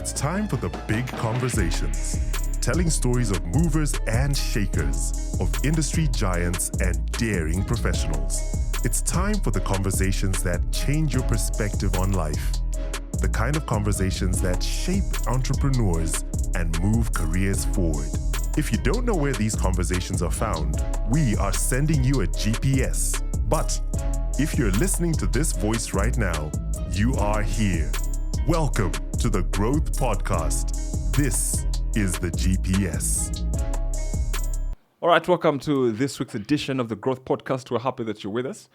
It's time for the big conversations, telling stories of movers and shakers, of industry giants and daring professionals. It's time for the conversations that change your perspective on life, the kind of conversations that shape entrepreneurs and move careers forward. If you don't know where these conversations are found, we are sending you a GPS. But if you're listening to this voice right now, you are here. Welcome to the Growth Podcast. This is the GPS. All right, welcome to this week's edition of the Growth Podcast. We're happy that you're with us.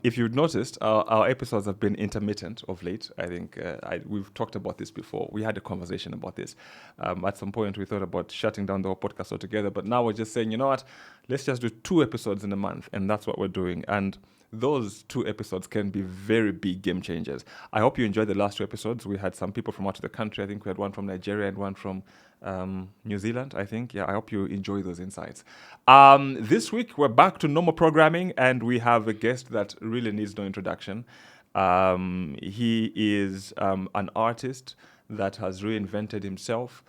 If you've noticed, our episodes have been intermittent of late. I think we've talked about this before. We had a conversation about this. At some point, we thought about shutting down the whole podcast altogether. But now we're just saying, you know what? Let's just do 2 episodes in a month. And that's what we're doing. And those 2 episodes can be very big game changers. I hope you enjoyed the last 2 episodes. We had some people from out of the country. I think we had one from Nigeria and one from New Zealand, I think. Yeah, I hope you enjoy those insights. This week, we're back to normal programming, and we have a guest that really needs no introduction. He is an artist that has reinvented himself.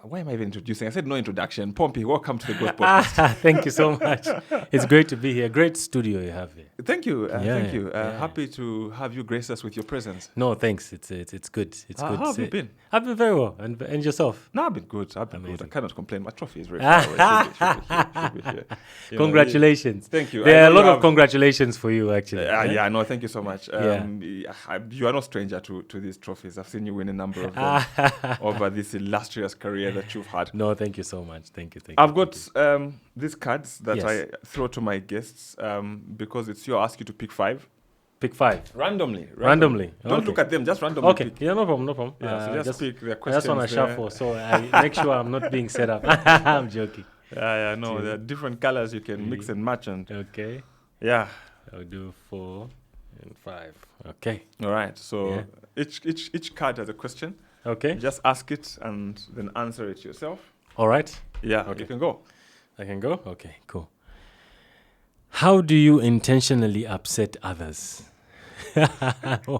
Why am I even introducing? I said no introduction. Pompi, welcome to the Growth Podcast. Thank you so much. It's great to be here. Great studio you have here. Thank you. Thank you. Happy to have you grace us with your presence. No, thanks. It's good. It's good. How have you been? I've been very well. And yourself? No, I've been good. Amazing. I cannot complain. My trophy is very far away. Should be here. Congratulations. Thank you. There are a lot of congratulations for you, actually. Yeah, no, thank you so much. You are no stranger to these trophies. I've seen you win a number of them over this illustrious career that you've had. No, thank you so much. Thank you. I've got these cards that I throw to my guests because it's you. I ask you to pick 5. Pick 5. Randomly. Don't look at them, just randomly. Okay, pick. Yeah, no problem. Yeah, so just pick their I questions. just want to shuffle, so I make sure I'm not being set up. I'm joking. Yeah, no, there are different colors you can mix and match. And Okay. yeah. I'll do 4 and 5. Okay. All right. So each card has a question. Okay. Just ask it and then answer it yourself. All right. Yeah, Okay. you can go. I can go? Okay, cool. How do you intentionally upset others?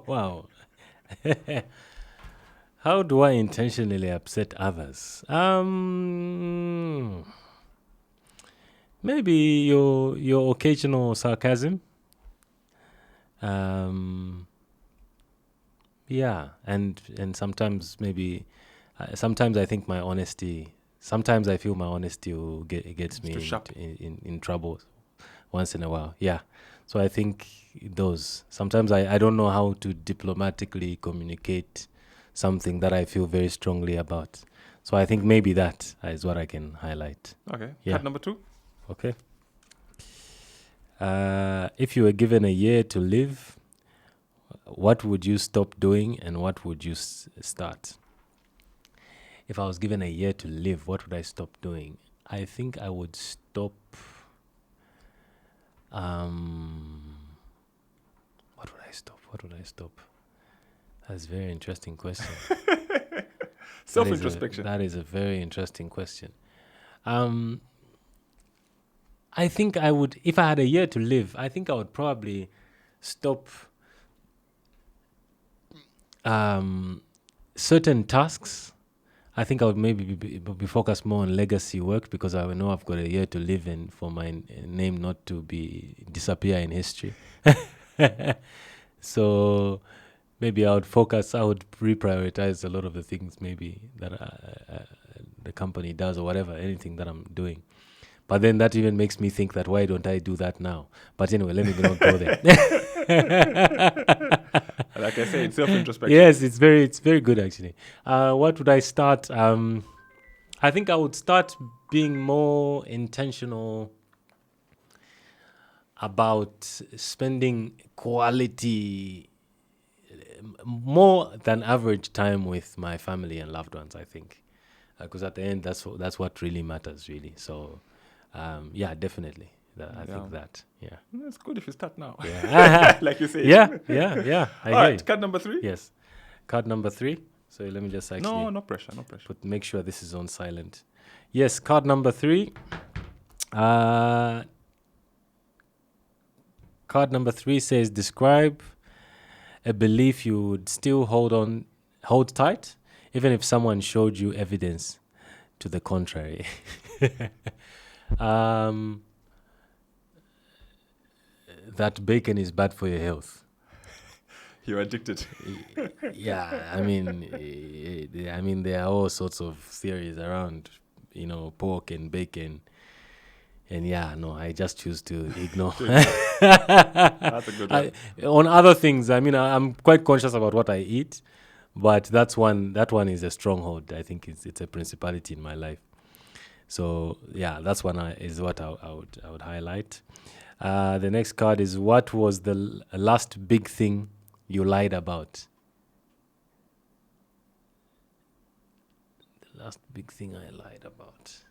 Wow. How do I intentionally upset others? Maybe your occasional sarcasm. Yeah, and sometimes maybe sometimes I think my honesty. Sometimes I feel my honesty will gets me in trouble once in a while. Yeah. So I think those. Sometimes I don't know how to diplomatically communicate something that I feel very strongly about. So I think maybe that is what I can highlight. Okay. Yeah. Card number 2. Okay. If you were given a year to live, what would you stop doing and what would you start? If I was given a year to live, what would I stop doing? I think I would stop... What would I stop? That's a very interesting question. Self-introspection. That is a very interesting question. I think I would... If I had a year to live, I think I would probably stop... certain tasks. I think I would maybe be focused more on legacy work because I know I've got a year to live and for my name not to disappear in history. So maybe I would reprioritize a lot of the things maybe that the company does or whatever, anything that I'm doing. But then that even makes me think that why don't I do that now? But anyway, let me not go there. Like I say, it's self-introspection. Yes, it's very good actually. What would I start? I think I would start being more intentional about spending quality, more than average time with my family and loved ones. I think, because at the end, that's what really matters, really. So, yeah, definitely. I think that. Yeah. It's good if you start now. Yeah. Like you say. Yeah. All right, card number 3. Yes. Card number 3. So let me just actually... No pressure. Make sure this is on silent. Yes, card number 3. Card number 3 says, describe a belief you would still hold on hold tight, even if someone showed you evidence to the contrary. That bacon is bad for your health. You're addicted. Yeah, I mean, there are all sorts of theories around, pork and bacon. And I just choose to ignore. That's a good one. On other things, I'm quite conscious about what I eat, but that one is a stronghold. I think it's a principality in my life. So that's one is what I would highlight. The next card is, what was the last big thing you lied about? The last big thing I lied about.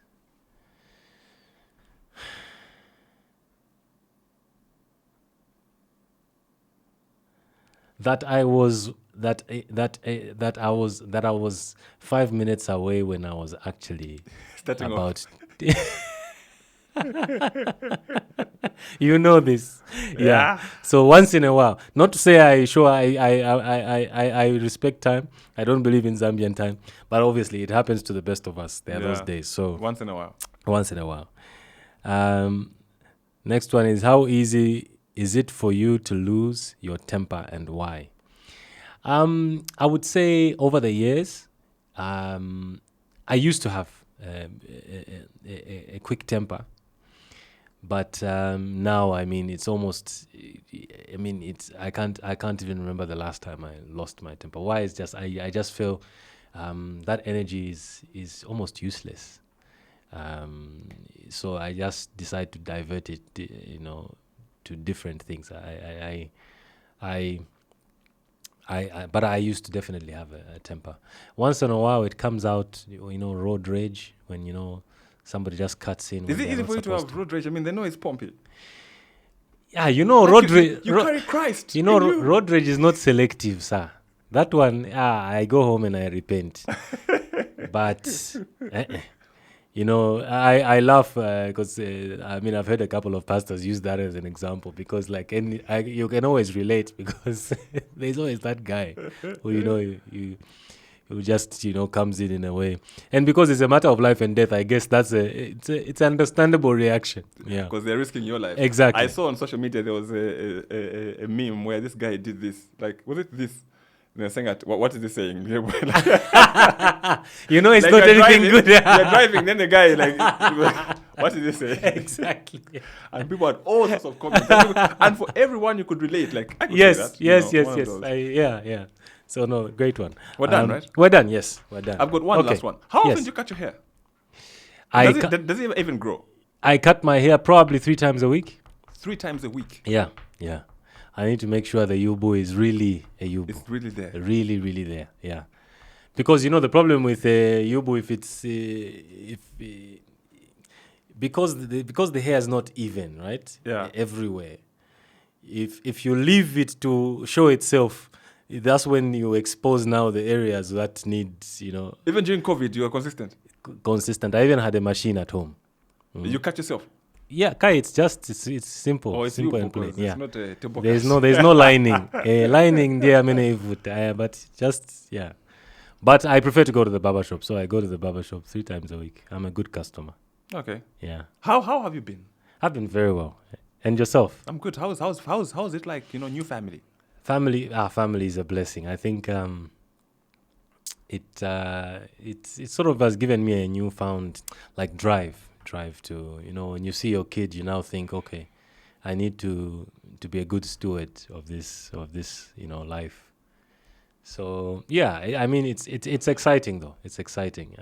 That I was 5 minutes away when I was actually Starting about. You know this, Yeah. So once in a while, not to say I respect time. I don't believe in Zambian time, but obviously it happens to the best of us. There are those days. So once in a while. Next one is, how easy is it for you to lose your temper and why? I would say over the years, I used to have a quick temper. But now, it's almost. I can't even remember the last time I lost my temper. Why? It's just I just feel that energy is almost useless. So I just decide to divert it, to different things. But I used to definitely have a temper. Once in a while, it comes out. Road rage when somebody just cuts in. Is it easy for you to have road rage? They know it's Pompi. Yeah, road rage. You carry Christ. Road rage is not selective, sir. That one, I go home and I repent. But, I laugh because, I've heard a couple of pastors use that as an example because, you can always relate because there's always that guy who, who just comes in a way, and because it's a matter of life and death, I guess it's an understandable reaction. Yeah, because they're risking your life. Exactly. I saw on social media there was a meme where this guy did this. Was it this? And they're saying what is he saying? It's not anything good. You're driving, then the guy what is he saying? Exactly. And people had all sorts of comments, and for everyone you could relate. I could yes. say that, So no, great one. We're done, right? We're done. Yes, we're done. I've got one last one. How often do you cut your hair? Does it even grow? I cut my hair probably 3 times a week. 3 times a week? Yeah. I need to make sure the yubu is really a yubu. It's really there. Really, really there. Yeah. Because the problem with yubu, because the hair is not even, right? Yeah. Everywhere. If you leave it to show itself, that's when you expose now the areas that need, Even during COVID, you were consistent? Consistent. I even had a machine at home. You cut yourself? Yeah, Kai, it's simple. Oh, it's simple you, and plain. it's Yeah. not a There's no lining. Lining there, but just, yeah. But I prefer to go to the barber shop, so I go to the barber shop 3 times a week. I'm a good customer. Okay. Yeah. How have you been? I've been very well. And yourself? I'm good. How's it like, new family? Family is a blessing. I think it sort of has given me a newfound drive to, when you see your kid, you now think, okay, I need to be a good steward of this life. So yeah, it's exciting though. It's exciting.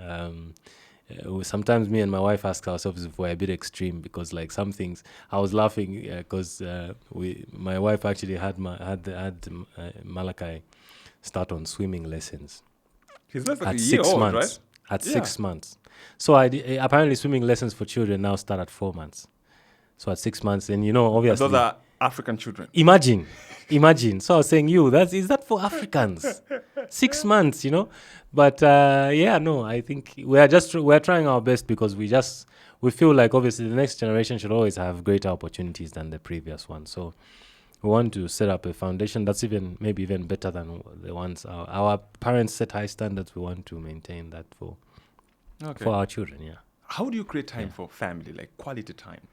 Sometimes me and my wife ask ourselves if we're a bit extreme because some things. I was laughing because my wife actually had Malachi start on swimming lessons. He's less than at a year 6 old, months. right? At 6 months. So apparently swimming lessons for children now start at 4 months. So at 6 months, and obviously those are African children. Imagine. So I was saying, is that for Africans? 6 months, But I think we're trying our best because we feel like obviously the next generation should always have greater opportunities than the previous one. So we want to set up a foundation that's maybe even better than the ones our parents set high standards. We want to maintain that for our children. Yeah. How do you create time for family, like quality time?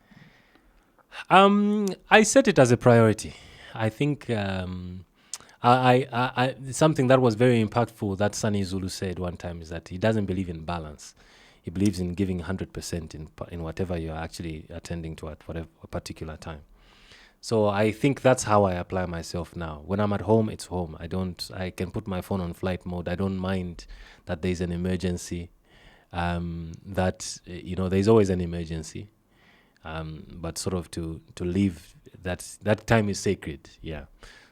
I set it as a priority. I think I something that was very impactful that Sunny Zulu said one time is that he doesn't believe in balance. He believes in giving 100% in whatever you're actually attending to at whatever particular time. So I think that's how I apply myself now. When I'm at home, it's home. I can put my phone on flight mode. I don't mind that there's an emergency. There's always an emergency. But sort of to leave that time is sacred. Yeah.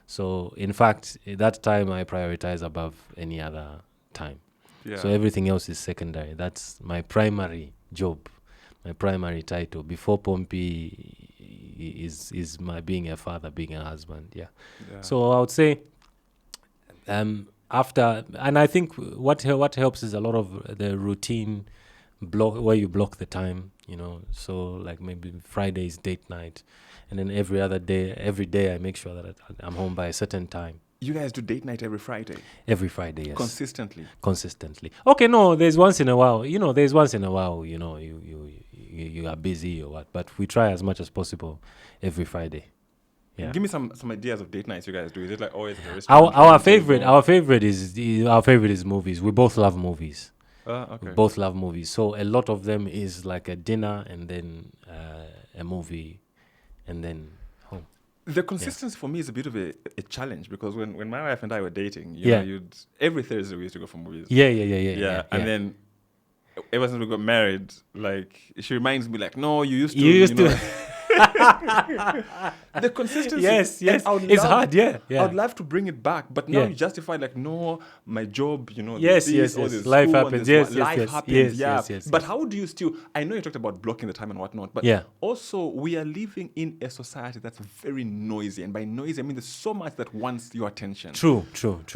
So in fact, that time I prioritize above any other time. Yeah. So everything else is secondary. That's my primary job, my primary title. Before Pompi is my being a father, being a husband. Yeah. So I would say after, and I think what helps is a lot of the routine block where you block the time, so like maybe Friday is date night, and then every day I make sure that I'm home by a certain time. You guys do date night every Friday? Every Friday, yes. Consistently. Okay, no, there's once in a while, you are busy or what, but we try as much as possible every Friday. Yeah. Give me some ideas of date nights you guys do. Is it like always at a restaurant? Our favorite is movies. We both love movies. Okay. We both love movies. So a lot of them is like a dinner and then a movie and then home. The consistency for me is a bit of a challenge because when my wife and I were dating, every Thursday we used to go for movies. Yeah. And then ever since we got married, like she reminds me like, no, you used to. The consistency. Yes. It's hard. Yeah. I would love to bring it back, but now you justify like, no, my job, Yes. Life happens. Life happens. Yes. But how do you still? I know you talked about blocking the time and whatnot, but also we are living in a society that's very noisy, and by noisy I mean there's so much that wants your attention. True.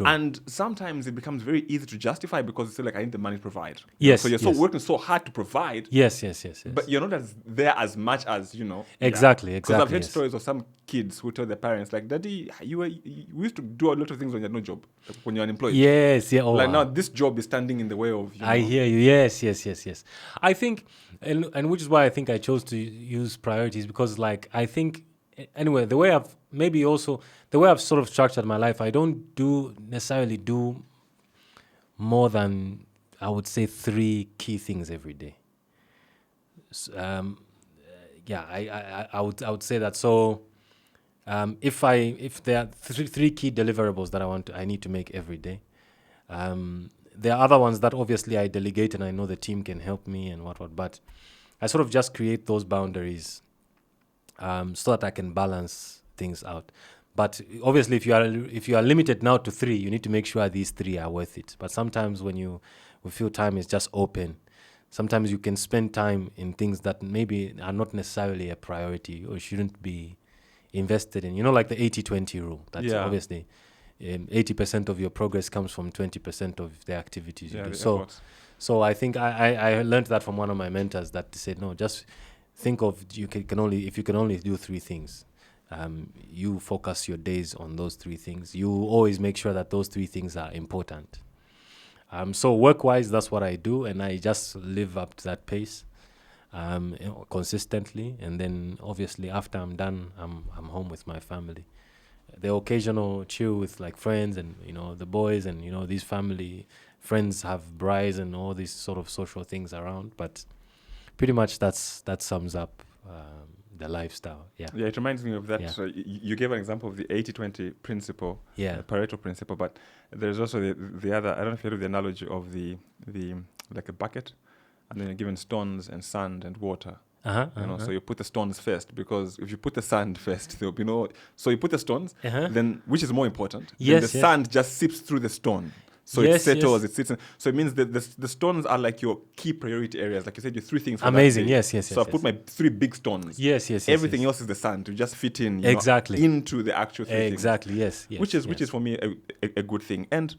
And sometimes it becomes very easy to justify because it's like I need the money to provide. Yes. So you're working so hard to provide. Yes. But you're not there as much as Exactly. Because I've heard stories of some kids who tell their parents, like, Daddy, we used to do a lot of things when you had no job, like when you're unemployed. Yes. Now this job is standing in the way of. I hear you. Yes. I think, and which is why I think I chose to use priorities because, like, I think anyway the way I've sort of structured my life, I don't necessarily do more than I would say 3 key things every day. I would say that. So, if there are three key deliverables that I need to make every day, there are other ones that obviously I delegate and I know the team can help me and what. But I sort of just create those boundaries, so that I can balance things out. But obviously, if you are limited now to 3, you need to make sure these 3 are worth it. But sometimes when we feel time is just open. Sometimes you can spend time in things that maybe are not necessarily a priority or shouldn't be invested in. Like the 80-20 rule. That's obviously 80% of your progress comes from 20% of the activities you do. So I think I learned that from one of my mentors that said, no, just think of if you can only do 3 things. You focus your days on those 3 things. You always make sure that those 3 things are important. So work-wise, that's what I do, and I just live up to that pace consistently. And then, obviously, after I'm done, I'm home with my family. The occasional chill with like friends and the boys and these family friends have brides and all these sort of social things around. But pretty much that sums up the lifestyle. Yeah, it reminds me of that. So you gave an example of the 80-20 principle, the Pareto principle, but there's also the other. I don't know if you heard of the analogy of the like a bucket, and then you're given stones and sand and water. So you put the stones first, because if you put the sand first, there'll be no. So you put the stones, then which is more important? Then the sand just seeps through the stone. So it settles, it sits in. So it means that the stones are like your key priority areas. Like you said, your 3 things. Amazing, yes. So I put my 3 big stones. Yes. Everything else is the sand to just fit in exactly into the actual 3 things. Exactly, yes. Which is for me a good thing. And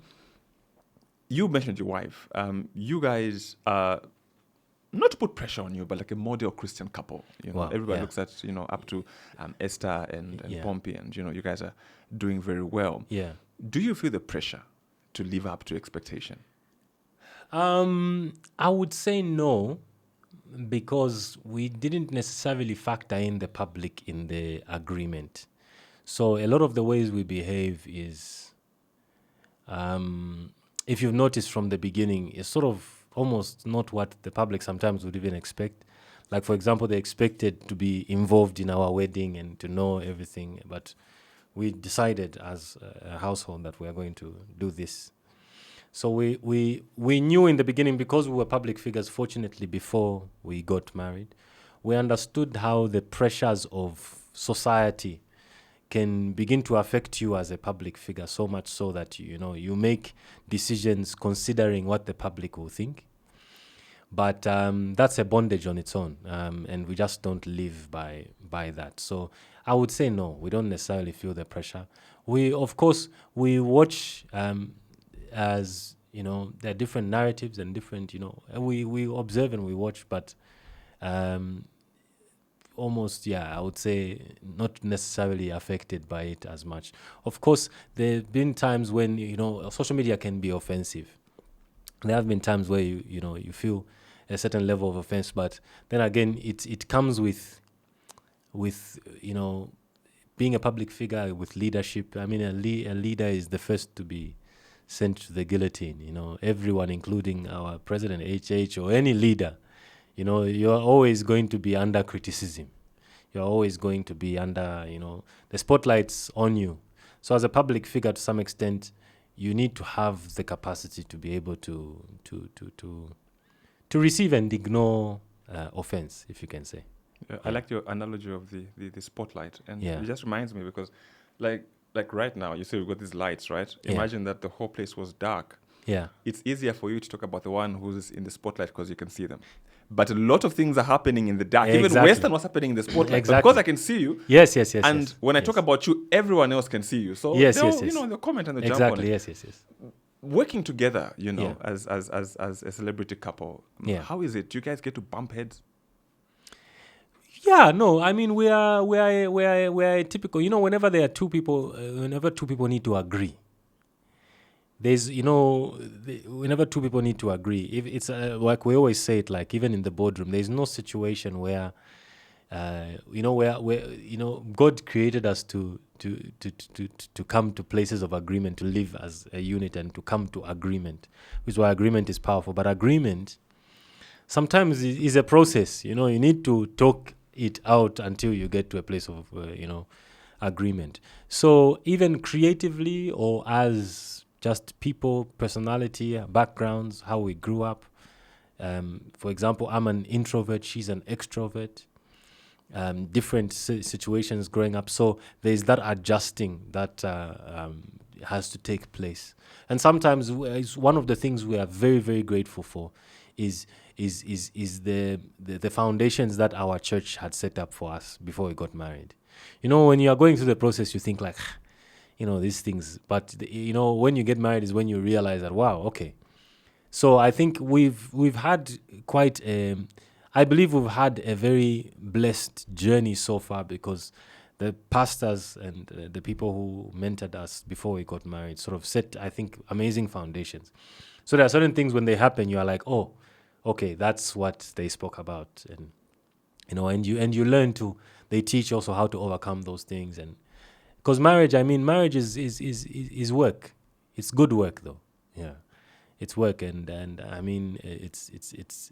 you mentioned your wife. You guys are not to put pressure on you, but like a model Christian couple. You know, Wow, everybody yeah. looks at, you know, up to Esther and Yeah. Pompi, and, you know, you guys are doing very well. Yeah. Do you feel the pressure to live up to expectation? I would say no, because we didn't necessarily factor in the public in the agreement. So a lot of the ways we behave is, if you've noticed from the beginning, is sort of almost not what the public sometimes would even expect. Like, for example, they expected to be involved in our wedding and to know everything, but we decided as a household that we are going to do this. So we knew in the beginning, because we were public figures, fortunately, before we got married, we understood how the pressures of society can begin to affect you as a public figure, so much so that, you know, you make decisions considering what the public will think. But that's a bondage on its own, and we just don't live by that. So I would say no, we don't necessarily feel the pressure. We, of course, we watch, as, you know, there are different narratives and different, you know, and we observe and we watch, but almost, I would say not necessarily affected by it as much. Of course, there have been times when, you know, social media can be offensive. There have been times where you know, you feel a certain level of offense, but then again, it comes with you know, being a public figure, with leadership. I mean, a leader is the first to be sent to the guillotine. You know, everyone, including our president, HH, or any leader, you know, you're always going to be under criticism. You're always going to be under, you know, the spotlight's on you. So as a public figure, to some extent, you need to have the capacity to be able to receive and ignore offense, if you can say. Yeah, I like your analogy of the spotlight, and Yeah. it just reminds me, because like right now, you say we've got these lights, right? Yeah. Imagine that the whole place was dark. Yeah. It's easier for you to talk about the one who's in the spotlight because you can see them. But a lot of things are happening in the dark. Even Exactly. Western was happening in the spotlight. But Exactly. because I can see you, Yes. and yes, when I yes. talk about you, everyone else can see you. So Yes, they'll, yes. you know, they'll comment and they'll Exactly. jump on it. Yes. Working together, you know, Yeah. as a celebrity couple, Yeah. how is it? Do you guys get to bump heads? Yeah, no, I mean, we are typical. You know, whenever there are two people, whenever two people need to agree, there's, you know, whenever two people need to agree, if it's like we always say it, like even in the boardroom, there's no situation where, you know, where you know, God created us to come to places of agreement, to live as a unit and to come to agreement, which is why agreement is powerful. But agreement sometimes is a process. You know, you need to talk it out until you get to a place of, you know, agreement. So even creatively, or as just people, personality, backgrounds, how we grew up. For example, I'm an introvert, she's an extrovert. Different situations growing up. So there's that adjusting that has to take place. And sometimes it's one of the things we are very, very grateful for is the foundations that our church had set up for us before we got married. You know, when you are going through the process, you think like, you know, these things. But, you know, when you get married is when you realize that, wow, okay. So I think we've had quite I believe we've had a very blessed journey so far, because the pastors and the people who mentored us before we got married sort of set, I think, amazing foundations. So there are certain things when they happen, you are like, oh, okay, that's what they spoke about. And, you know, and you learn to, they teach also how to overcome those things. And because marriage is work. It's good work though. Yeah. It's work. And I mean, it's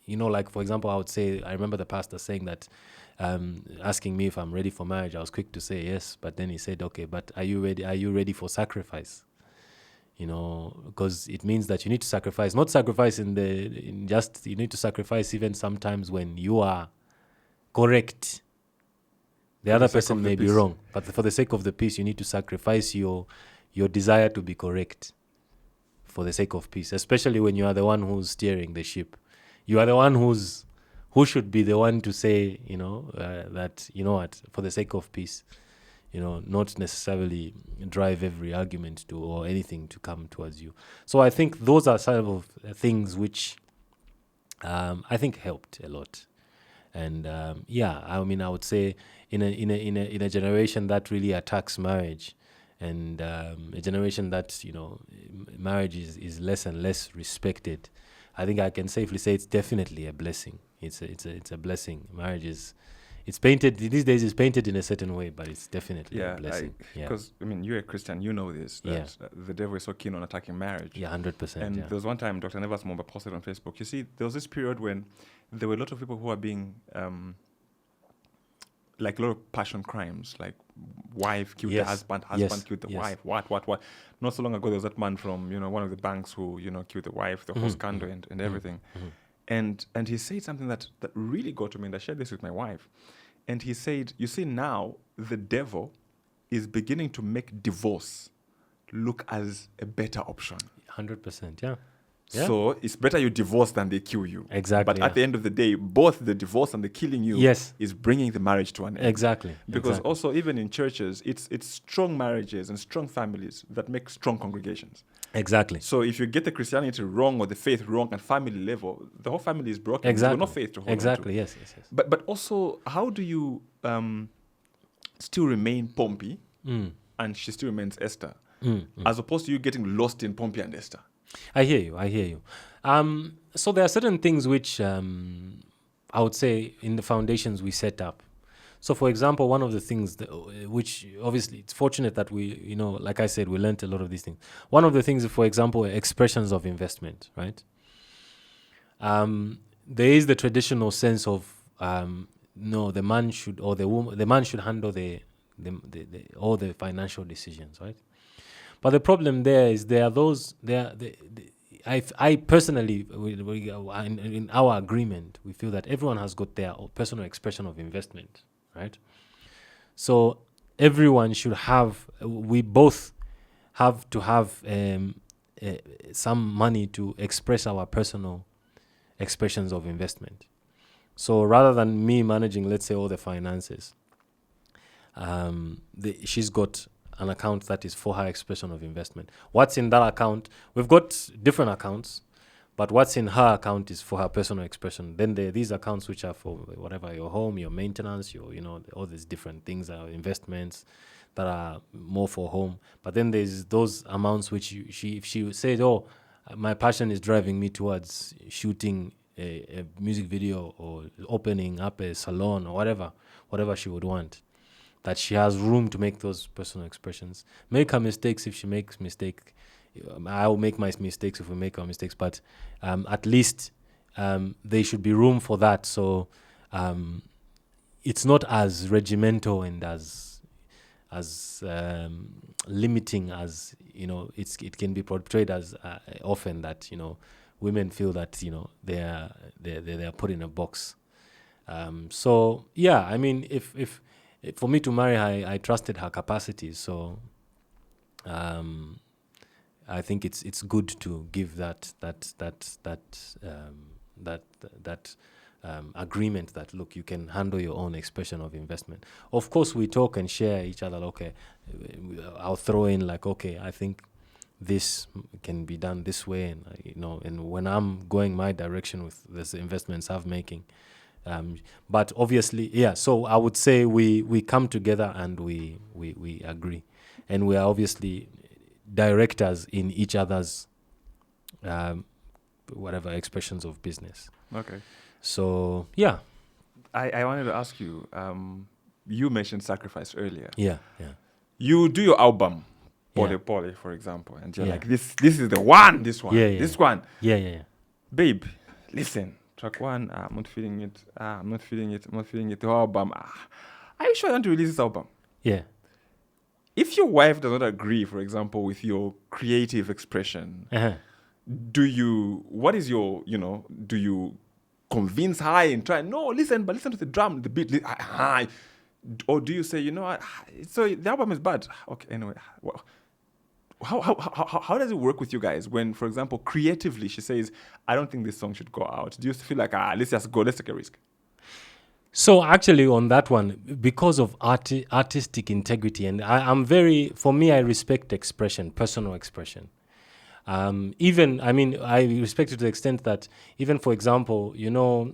you know, like, for example, I would say, I remember the pastor saying that, asking me if I'm ready for marriage. I was quick to say yes, but then he said, okay, but are you ready? Are you ready for sacrifice? You know, because it means that you need to sacrifice, not sacrifice you need to sacrifice even sometimes when you are correct. The other person may be wrong, but for the sake of the peace, you need to sacrifice your desire to be correct for the sake of peace, especially when you are the one who's steering the ship. You are the one who should be the one to say, you know, that, you know what, for the sake of peace, you know, not necessarily drive every argument or anything to come towards you. So I think those are some of the things which I think helped a lot. And I mean, I would say in a generation that really attacks marriage, and a generation that, you know, marriage is less and less respected, I think I can safely say it's definitely a blessing. It's a blessing. Marriage is, it's painted these days. It's painted in a certain way, but it's definitely a blessing. Because I mean, you're a Christian, you know this. That the devil is so keen on attacking marriage. 100%. And there was one time Dr. Nevas Momba posted on Facebook. You see, there was this period when there were a lot of people who were being like a lot of passion crimes, like wife killed the husband killed the wife. What? Not so long ago, there was that man from, you know, one of the banks who, you know, killed the wife, the whole scandal and everything. And he said something that really got to me, and I shared this with my wife. And he said, you see, now the devil is beginning to make divorce look as a better option. 100%, yeah. So it's better you divorce than they kill you. Exactly. But at the end of the day, both the divorce and the killing you is bringing the marriage to an end. Exactly. Because also, even in churches, it's strong marriages and strong families that make strong congregations. Exactly. So if you get the Christianity wrong or the faith wrong at family level, the whole family is broken. Exactly. There's no faith to hold Exactly. on to. Yes. But also, how do you still remain Pompi and she still remains Esther, as opposed to you getting lost in Pompi and Esther? I hear you. So there are certain things which I would say in the foundations we set up. So, for example, one of the things which obviously it's fortunate that we, you know, like I said, we learned a lot of these things. One of the things, for example, expressions of investment, right? There is the traditional sense of no, the man should, or the woman, the man should handle all the financial decisions, right? But the problem there is I personally, in our agreement, we feel that everyone has got their personal expression of investment, right? So everyone should we both have to have some money to express our personal expressions of investment. So rather than me managing, let's say, all the finances, she's got an account that is for her expression of investment. What's in that account? We've got different accounts, but what's in her account is for her personal expression. Then there are these accounts which are for whatever, your home, your maintenance, your, you know, all these different things are investments that are more for home. But then there's those amounts which if she said, oh, my passion is driving me towards shooting a music video or opening up a salon or whatever she would want, that she has room to make those personal expressions. Make her mistakes if she makes mistake. I'll make my mistakes if we make our mistakes, but at least there should be room for that. So it's not as regimental and as limiting as, you know, it can be portrayed as often that, you know, women feel that, you know, they're put in a box. So yeah, I mean, if for me to marry her, I trusted her capacities. So I think it's good to give that agreement that, look, you can handle your own expression of investment. Of course, we talk and share each other. Okay, I'll throw in like, okay, I think this can be done this way, and you know, and when I'm going my direction with this investments I'm making. But obviously, yeah, so I would say we come together and we agree. And we are obviously directors in each other's whatever expressions of business. Okay. So, yeah. I wanted to ask you, you mentioned sacrifice earlier. Yeah. You do your album, Pole, for example, and you're like, this is the one, this one. Yeah. Babe, listen. Track 1, I'm not feeling it. I'm not feeling it. The whole album. Are you sure you want to release this album? Yeah. If your wife does not agree, for example, with your creative expression, do you convince her and try, no, listen to the drum, the beat, or do you say, you know, so the album is bad? Okay, anyway, well, how does it work with you guys when, for example, creatively she says, I don't think this song should go out? Do you feel like, let's just go, let's take a risk? So actually on that one, because of artistic integrity, and I'm very, for me, I respect expression, personal expression. Even, I mean, I respect it to the extent that even, for example, you know,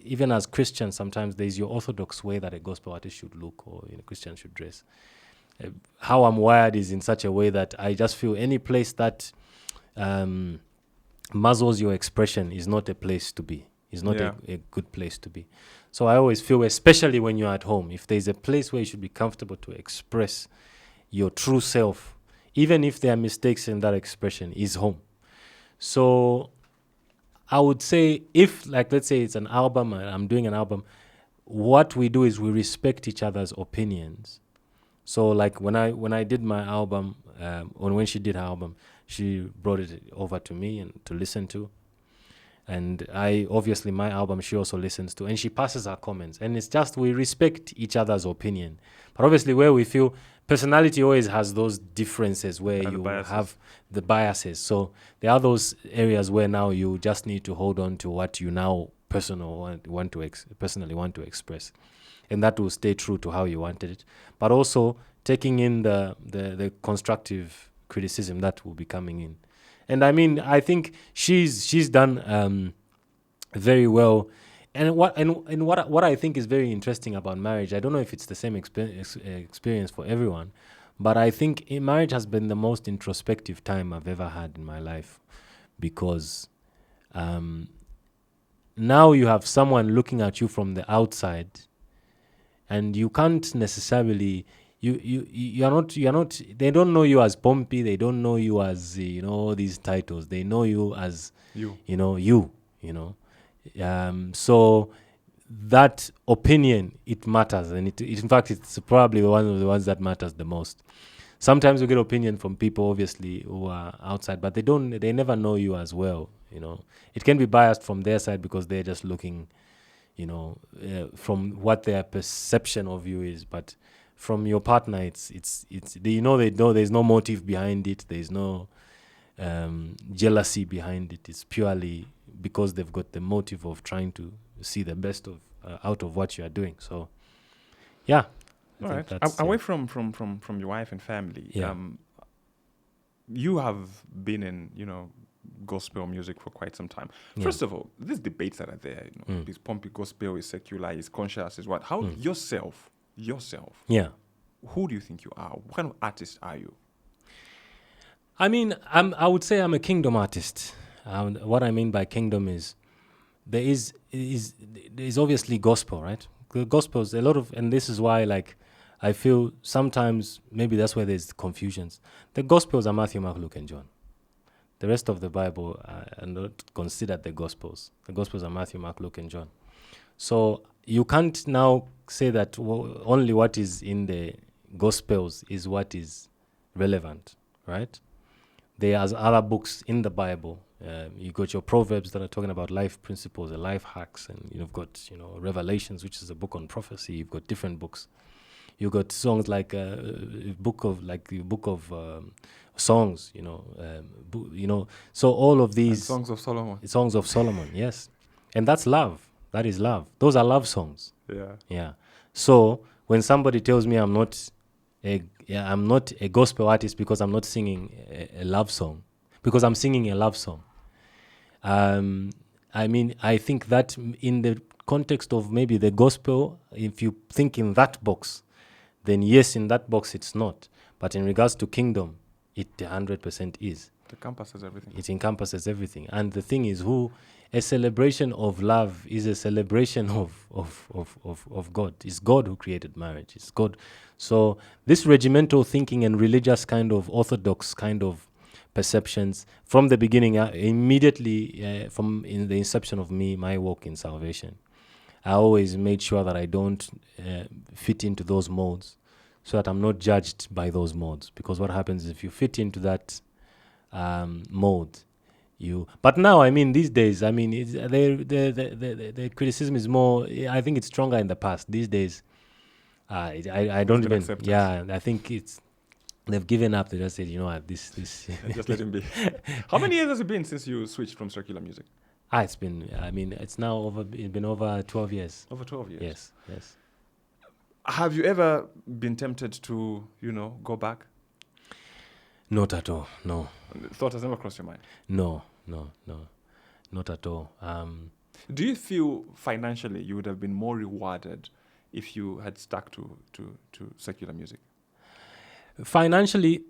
even as Christians, sometimes there's your orthodox way that a gospel artist should look or a Christian should dress. How I'm wired is in such a way that I just feel any place that muzzles your expression is not a place to be. It's not a good place to be. So I always feel, especially when you're at home, if there's a place where you should be comfortable to express your true self, even if there are mistakes in that expression, is home. So I would say if, like, let's say it's an album, I'm doing an album, what we do is we respect each other's opinions. So like when I did my album, or when she did her album, she brought it over to me and to listen to. And I, obviously my album, she also listens to, and she passes her comments. And it's just, we respect each other's opinion. But obviously where we feel, personality always has those differences where you have the biases. So there are those areas where now you just need to hold on to what you now personally want to express. And that will stay true to how you wanted it. But also taking in the constructive criticism that will be coming in. And I mean, I think she's done very well. And what I think is very interesting about marriage, I don't know if it's the same experience for everyone, but I think marriage has been the most introspective time I've ever had in my life, because now you have someone looking at you from the outside, and you can't necessarily. You're not. They don't know you as Pompi. They don't know you as all these titles. They know you as you. So that opinion, it matters, and in fact it's probably one of the ones that matters the most. Sometimes you get opinion from people, obviously, who are outside, but they never know you as well. It can be biased from their side because they're just looking, from what their perception of you is, but from your partner, it's they know there's no motive behind it. There's no jealousy behind it. It's purely because they've got the motive of trying to see the best of out of what you are doing. So, yeah. All right. Away from your wife and family, you have been in gospel music for quite some time. First of all, these debates that are there, is Pompi gospel, is secular, is conscious, is what? How yourself? Yeah. Who do you think you are? What kind of artist are you? I mean, I would say I'm a kingdom artist. What I mean by kingdom is there is obviously gospel, right? The gospel's a lot of, and this is why, like, I feel sometimes maybe that's where there's confusions. The gospels are Matthew, Mark, Luke, and John. The rest of the Bible are not considered the gospels. The gospels are Matthew, Mark, Luke, and John. So you can't now say that only what is in the Gospels is what is relevant, right? There are other books in the Bible. You got your Proverbs that are talking about life principles and life hacks, and you've got Revelations, which is a book on prophecy. You've got different books. You got songs like the book of songs. So all of these and songs of Solomon, yes, and that's love. That is love. Those are love songs. Yeah. So when somebody tells me I'm not a gospel artist because I'm not singing a love song, because I'm singing a love song, I mean, I think that in the context of maybe the gospel, if you think in that box, then yes, in that box it's not. But in regards to kingdom, it 100% is. It encompasses everything. It encompasses everything. And the thing is, a celebration of love is a celebration of God. It's God who created marriage. It's God. So this regimental thinking and religious kind of orthodox kind of perceptions from the beginning, immediately from in the inception of my walk in salvation, I always made sure that I don't fit into those modes, so that I'm not judged by those modes. Because what happens if you fit into that mode, but now, I mean, these days, I mean, the criticism is more, I think it's stronger in the past. These days, I don't even, I think they've given up. They just said, this. Just let him be. How many years has it been since you switched from secular music? It's been, it's been over 12 years. Over 12 years? Yes. Have you ever been tempted to, go back? Not at all. No. The thought has never crossed your mind? No. Not at all. Do you feel financially you would have been more rewarded if you had stuck to secular music? Financially,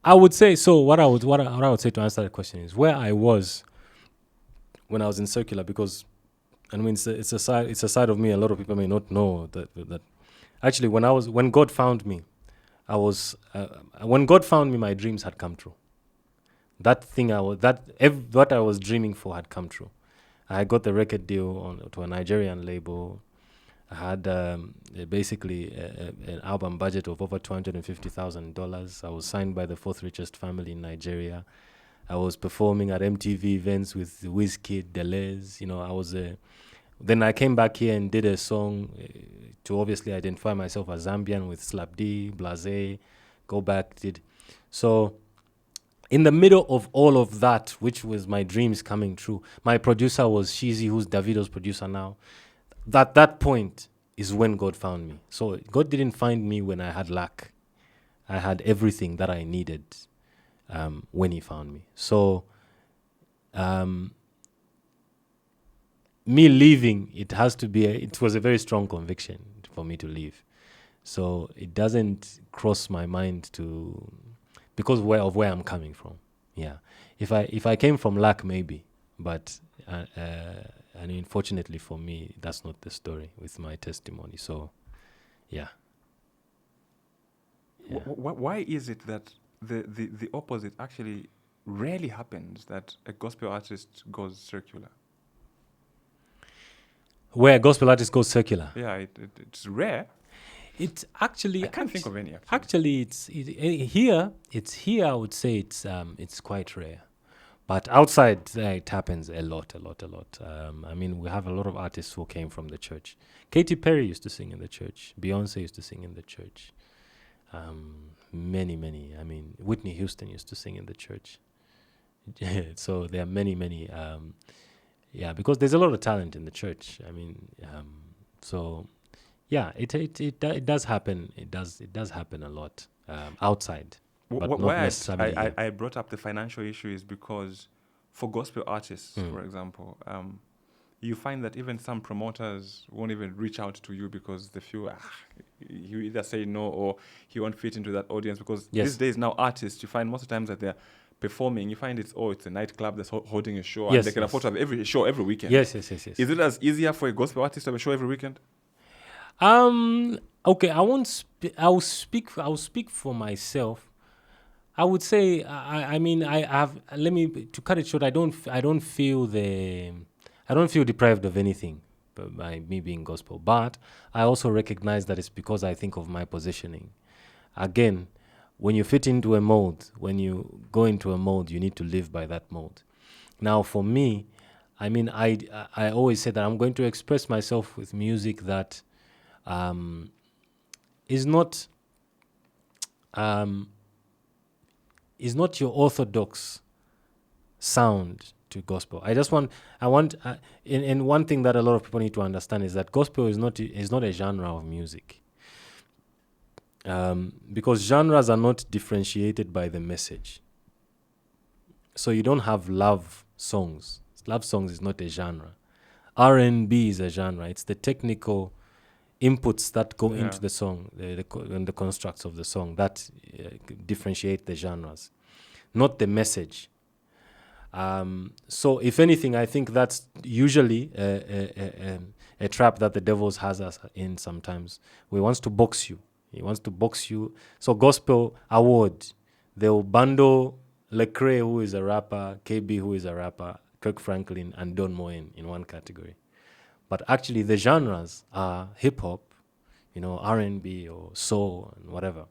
I would say so. What I would say to answer that question is where I was when I was in secular, because I mean it's a side of me a lot of people may not know that actually when God found me, when God found me, my dreams had come true. What I was dreaming for had come true. I got the record deal to a Nigerian label. I had basically an album budget of over $250,000. I was signed by the fourth richest family in Nigeria. I was performing at MTV events with Wizkid, Deleuze. Then I came back here and did a song to obviously identify myself as Zambian with Slap D, Blase, go back, So in the middle of all of that, which was my dreams coming true, my producer was Sheezy, who's Davido's producer now. That point is when God found me. So God didn't find me when I had lack. I had everything that I needed when he found me. So me leaving, it was a very strong conviction for me to leave. So it doesn't cross my mind because of where I'm coming from. Yeah. If I came from lack, maybe, but and unfortunately for me, that's not the story with my testimony. So, yeah. Why is it that the opposite actually rarely happens, that a gospel artist goes circular? Where a gospel artist goes circular? Yeah, it's rare. It's actually... I can't think of any, actually. Here, I would say it's quite rare. But outside there, it happens a lot. I mean, we have a lot of artists who came from the church. Katy Perry used to sing in the church. Beyonce used to sing in the church. Many. I mean, Whitney Houston used to sing in the church. So there are many. Because there's a lot of talent in the church. I mean, so yeah, it does happen. It does happen a lot outside. But not necessarily. I brought up the financial issue is because for gospel artists, for example, you find that even some promoters won't even reach out to you because they feel you either say no or he won't fit into that audience, because these days now artists, you find most of the times that they're performing, you find it's a nightclub that's holding a show, and they can afford to have every show every weekend. Yes. Is it as easier for a gospel artist to have a show every weekend? Okay, I'll speak for myself. I would say, to cut it short, I don't feel deprived of anything by me being gospel, but I also recognize that it's because I think of my positioning. Again, when you fit into a mold, when you go into a mold, you need to live by that mold. Now, for me, I mean, I always say that I'm going to express myself with music that is not your orthodox sound to gospel. And one thing that a lot of people need to understand is that gospel is not a genre of music. Because genres are not differentiated by the message. So you don't have love songs. Love songs is not a genre. R&B is a genre. It's the technical inputs that go into the song, and the constructs of the song that differentiate the genres, not the message. So if anything, I think that's usually a trap that the devil has us in sometimes. He wants to box you. So gospel award, they'll bundle Lecrae, who is a rapper, KB, who is a rapper, Kirk Franklin, and Don Moen in one category. But actually the genres are hip-hop, R&B or soul and whatever.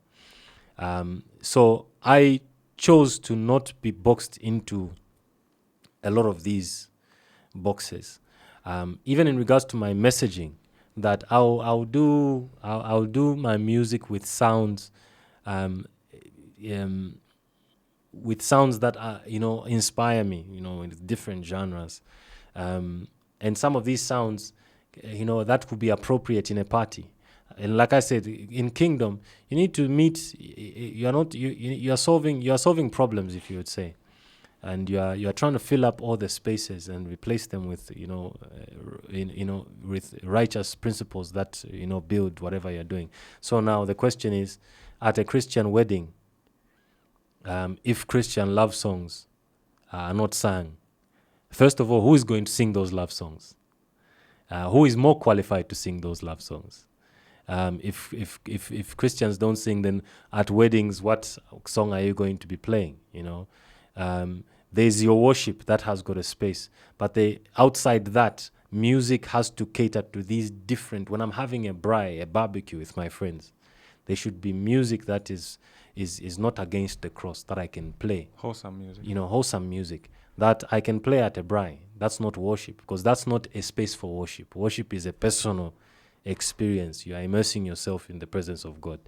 So I chose to not be boxed into a lot of these boxes. Even in regards to my messaging, that I'll do my music with sounds, with sounds that are, inspire me, with different genres. And some of these sounds, that could be appropriate in a party. And like I said, in kingdom, you need to meet. You are solving problems, if you would say, and you are trying to fill up all the spaces and replace them with with righteous principles that build whatever you're doing. So now the question is, at a Christian wedding, if Christian love songs are not sung, first of all, who is going to sing those love songs? Who is more qualified to sing those love songs? If Christians don't sing, then at weddings, what song are you going to be playing? There's your worship that has got a space, but outside that, music has to cater to these different. When I'm having a barbecue with my friends, there should be music that is not against the cross, that I can play. Wholesome music. Wholesome music that I can play at a braai. That's not worship, because that's not a space for worship. Worship is a personal experience. You are immersing yourself in the presence of God.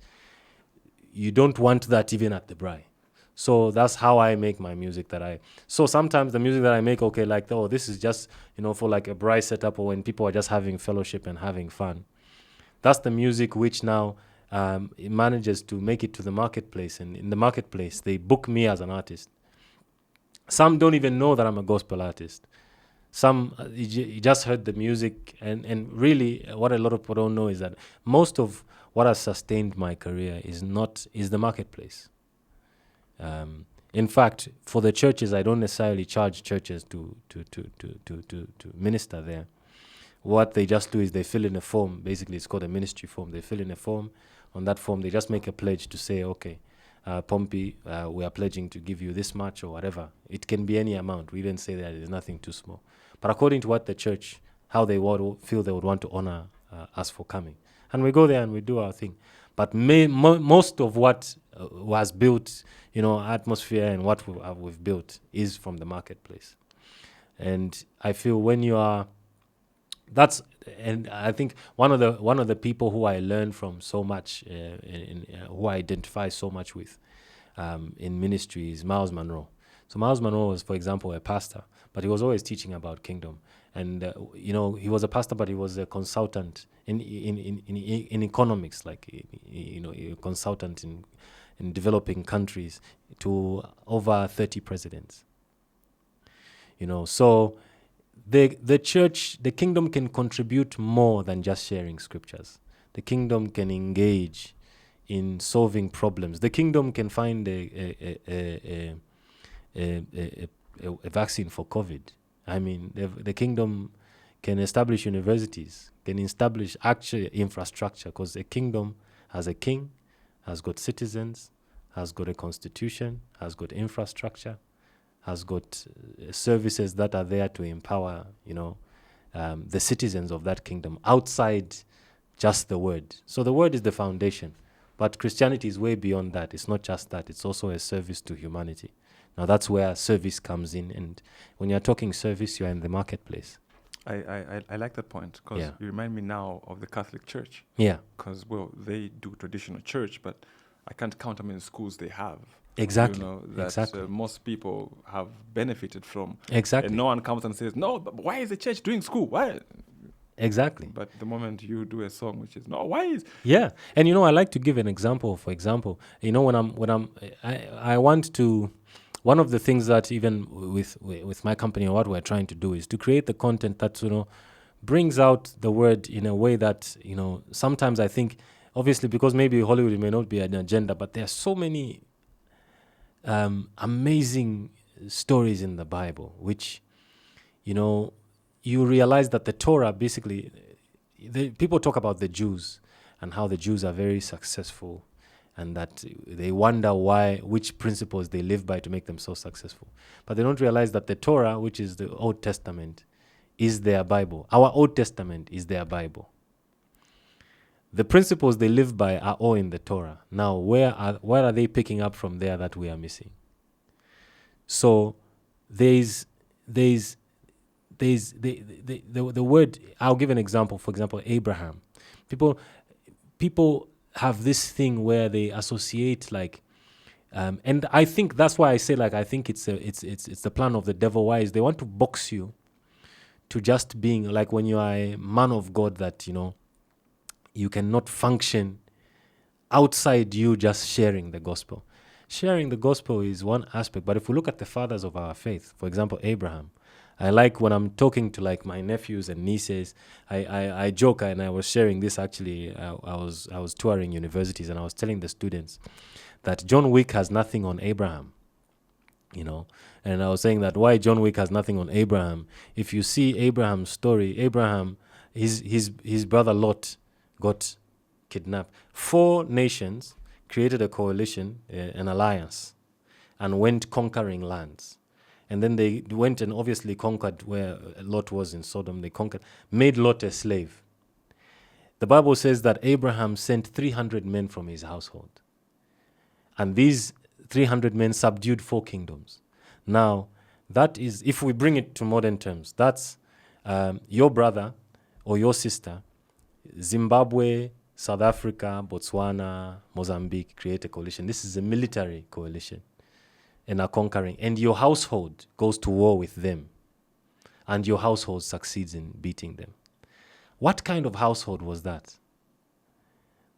You don't want that even at the braai. So that's how I make my music. So sometimes the music that I make, this is just for like a braai setup, or when people are just having fellowship and having fun. That's the music which now it manages to make it to the marketplace, and in the marketplace they book me as an artist. Some don't even know that I'm a gospel artist. Some you just heard the music, and really what a lot of people don't know is that most of what has sustained my career is the marketplace. In fact, for the churches, I don't necessarily charge churches to minister there. What they just do is they fill in a form. Basically, it's called a ministry form. They fill in a form. On that form, they just make a pledge to say, okay, Pompi, we are pledging to give you this much or whatever. It can be any amount. We even say that there's nothing too small. But according to what the church, how they feel they would want to honor us for coming. And we go there and we do our thing. But most of what was built, atmosphere and what we've built is from the marketplace. And I feel when you are, and I think one of the people who I learn from so much, who I identify so much with in ministry is Miles Monroe. So Miles Monroe was, for example, a pastor, but he was always teaching about kingdom. And he was a pastor, but he was a consultant in economics, a consultant in developing countries to over 30 presidents. So the church, the kingdom can contribute more than just sharing scriptures. The kingdom can engage in solving problems. The kingdom can find a vaccine for COVID. I mean, the kingdom can establish universities, can establish actual infrastructure, because a kingdom has a king, has got citizens, has got a constitution, has got infrastructure, has got services that are there to empower, the citizens of that kingdom outside just the word. So the word is the foundation, but Christianity is way beyond that. It's not just that. It's also a service to humanity. Now that's where service comes in, and when you're talking service, you're in the marketplace. I like that point, because you remind me now of the Catholic Church. Yeah. Because, they do traditional church, but I can't count how many schools they have. Exactly. That most people have benefited from. Exactly. And no one comes and says, no, but why is the church doing school? Why? Exactly. But the moment you do a song which is, no, why is... Yeah. And, I like to give an example. For example, I want to... One of the things that even with my company, what we're trying to do is to create the content that, brings out the word in a way that, sometimes I think, obviously, because maybe Hollywood may not be an agenda, but there are so many amazing stories in the Bible, which, you realize that the Torah, basically, people talk about the Jews and how the Jews are very successful, and that they wonder which principles they live by to make them so successful. But they don't realize that the Torah, which is the Old Testament, is their Bible. Our Old Testament is their Bible. The principles they live by are all in the Torah. Now, where are they picking up from there that we are missing? So there's the word. I'll give an example. For example, Abraham. People have this thing where they associate and I think that's why I say I think it's the plan of the devil. Why is they want to box you to just being when you are a man of God, that you cannot function outside you just sharing the gospel. Sharing the gospel is one aspect, but if we look at the fathers of our faith, for example, Abraham, I like when I'm talking to like my nephews and nieces, I joke, and I was sharing this actually. I was touring universities, and I was telling the students that John Wick has nothing on Abraham, and I was saying that why John Wick has nothing on Abraham. If you see Abraham's story, Abraham, his brother Lot got kidnapped. 4 nations created a coalition, an alliance, and went conquering lands. And then they went and obviously conquered where Lot was in Sodom. They conquered, made Lot a slave. The Bible says that Abraham sent 300 men from his household. And these 300 men subdued 4 kingdoms. Now, that is, if we bring it to modern terms, that's your brother or your sister, Zimbabwe, South Africa, Botswana, Mozambique create a coalition. This is a military coalition and are conquering. And your household goes to war with them. And your household succeeds in beating them. What kind of household was that?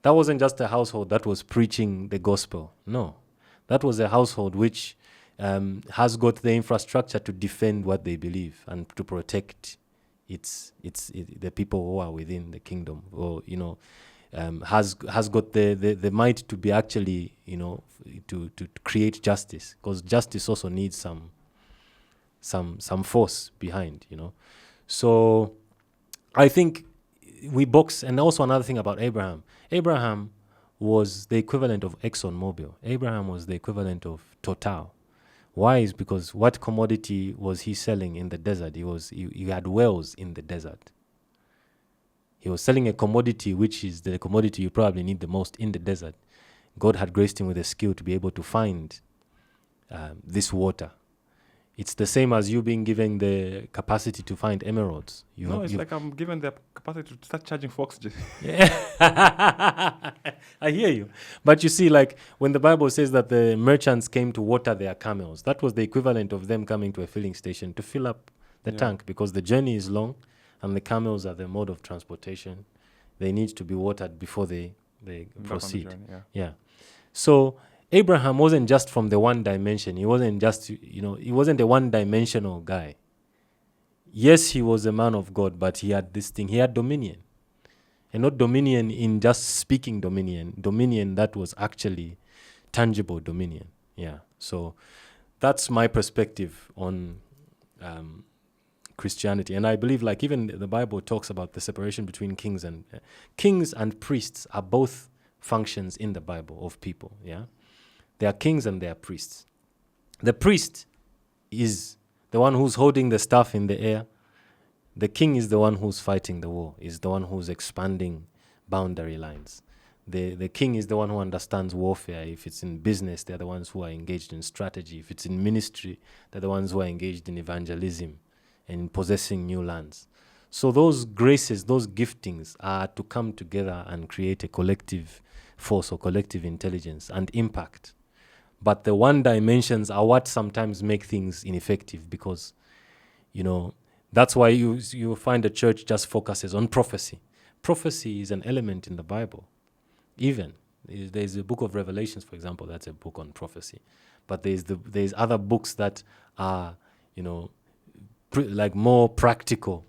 That wasn't just a household that was preaching the gospel. No. That was a household which has got the infrastructure to defend what they believe and to protect the people who are within the kingdom, or has got the might to be actually to create justice, because justice also needs some force behind. So I think we box. And also another thing about Abraham was the equivalent of ExxonMobil. Abraham was the equivalent of Total. Why? Is because what commodity was he selling in the desert? He had wells in the desert. He was selling a commodity which is the commodity you probably need the most in the desert. God had graced him with a skill to be able to find this water. It's the same as you being given the capacity to find emeralds. It's like I'm given the capacity to start charging for oxygen. I hear you. But you see, like when the Bible says that the merchants came to water their camels, that was the equivalent of them coming to a filling station to fill up the tank, because the journey is long and the camels are the mode of transportation. They need to be watered before they proceed. Yeah. So Abraham wasn't just from the one dimension. He wasn't just, he wasn't a one-dimensional guy. Yes, he was a man of God, but he had this thing. He had dominion. And not dominion in just speaking dominion. Dominion that was actually tangible dominion. Yeah. So that's my perspective on Christianity. And I believe like even the Bible talks about the separation between kings and priests are both functions in the Bible of people. Yeah. They are kings and they are priests. The priest is the one who's holding the staff in the air. The king is the one who's fighting the war, is the one who's expanding boundary lines. The king is the one who understands warfare. If it's in business, they're the ones who are engaged in strategy. If it's in ministry, they're the ones who are engaged in evangelism and possessing new lands. So those graces, those giftings are to come together and create a collective force or collective intelligence and impact. But the one dimensions are what sometimes make things ineffective, because, that's why you find the church just focuses on prophecy. Prophecy is an element in the Bible. Even there's a book of Revelations, for example, that's a book on prophecy. But there's other books that are, like more practical,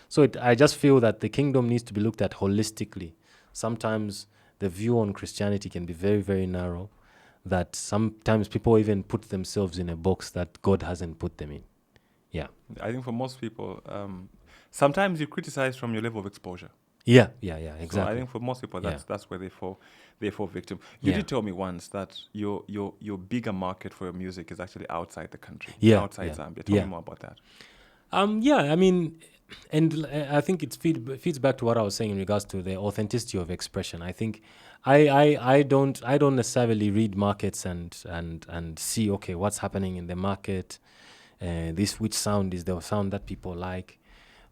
So I just feel that the kingdom needs to be looked at holistically. Sometimes the view on Christianity can be very, very narrow, that sometimes people even put themselves in a box that God hasn't put them in. Yeah. I think for most people, sometimes you criticize from your level of exposure. Yeah, exactly. So I think for most people, that's where they fall victim. You did tell me once that your bigger market for your music is actually outside the country, outside Zambia. Tell me more about that. I mean, and I think it feeds back to what I was saying in regards to the authenticity of expression. I think I don't necessarily read markets and see, okay, what's happening in the market, which sound is the sound that people like,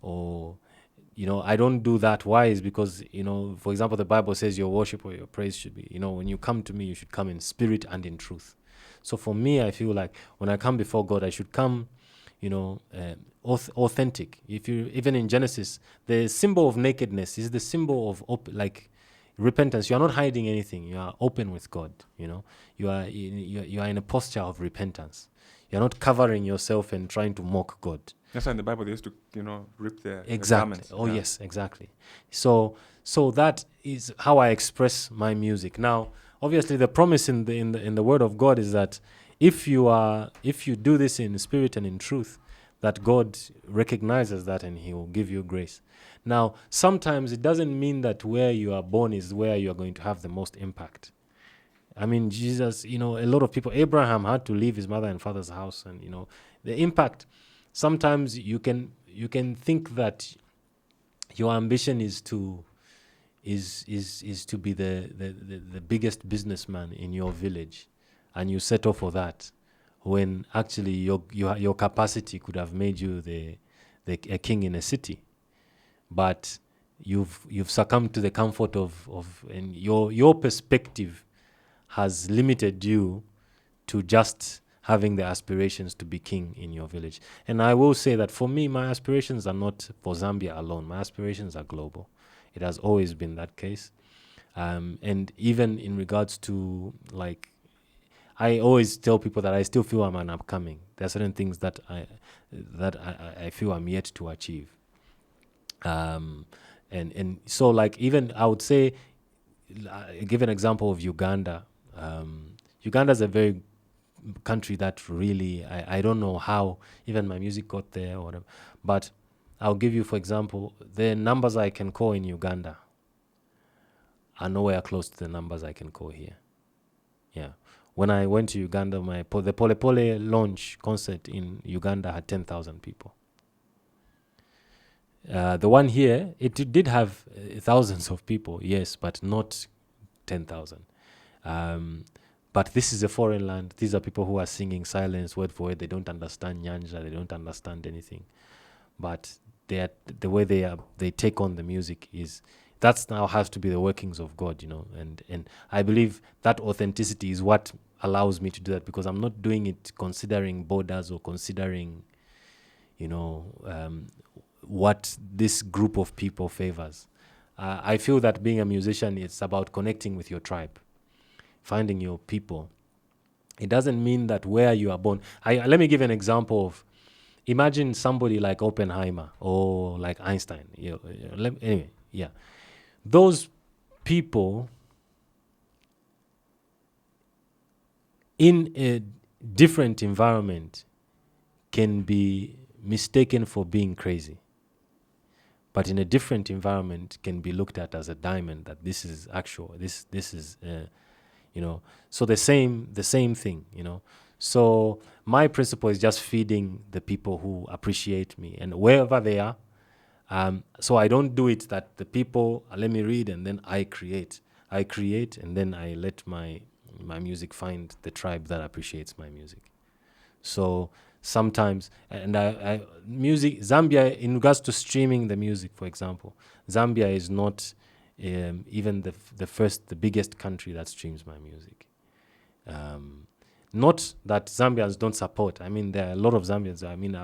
or I don't do that. Why? Is because for example, the Bible says your worship or your praise should be, when you come to me, you should come in spirit and in truth. So for me, I feel like when I come before God, I should come authentic. If you even in Genesis, the symbol of nakedness is the symbol of repentance. You are not hiding anything. You are open with God. You are in a posture of repentance. You are not covering yourself and trying to mock God. That's why in the Bible they used to, rip their Exactly. garments. Yes, exactly. So that is how I express my music. Now, obviously, the promise in the Word of God is that if you do this in spirit and in truth, that God recognizes that and He will give you grace. Now, sometimes it doesn't mean that where you are born is where you are going to have the most impact. I mean, Jesus, a lot of people, Abraham had to leave his mother and father's house, and the impact. Sometimes you can think that your ambition is to be the biggest businessman in your village, and you settle for that, when actually your capacity could have made you a king in a city, but you've succumbed to the comfort of and your perspective has limited you to just having the aspirations to be king in your village. And I will say that for me, my aspirations are not for Zambia alone. My aspirations are global. It has always been that case. And even in regards to, I always tell people that I still feel I'm an upcoming. There are certain things that I feel I'm yet to achieve. And so even I would say, give an example of Uganda. Uganda is a very country that really, I don't know how even my music got there or whatever, but I'll give you, for example, the numbers I can call in Uganda are nowhere close to the numbers I can call here. Yeah. When I went to Uganda, the Pole Pole launch concert in Uganda had 10,000 people. The one here, it did have thousands of people, yes, but not 10,000. But this is a foreign land. These are people who are singing silence word for word. They don't understand Nyanja. They don't understand anything. But the way they take on the music that's now has to be the workings of God, And I believe that authenticity is what allows me to do that, because I'm not doing it considering borders or considering, what this group of people favors. I feel that being a musician, it's about connecting with your tribe, finding your people. It doesn't mean that where you are born. Let me give an example of, imagine somebody like Oppenheimer or like Einstein. Anyway, yeah. Those people in a different environment can be mistaken for being crazy, but in a different environment can be looked at as a diamond, that this is actual, this is so the same thing, So my principle is just feeding the people who appreciate me, and wherever they are. So I don't do it that the people, let me read and then I create, and then I let my music find the tribe that appreciates my music. So sometimes, and music, Zambia, in regards to streaming the music, for example, Zambia is not even the biggest country that streams my music. Not that Zambians don't support. I mean, there are a lot of Zambians. I mean,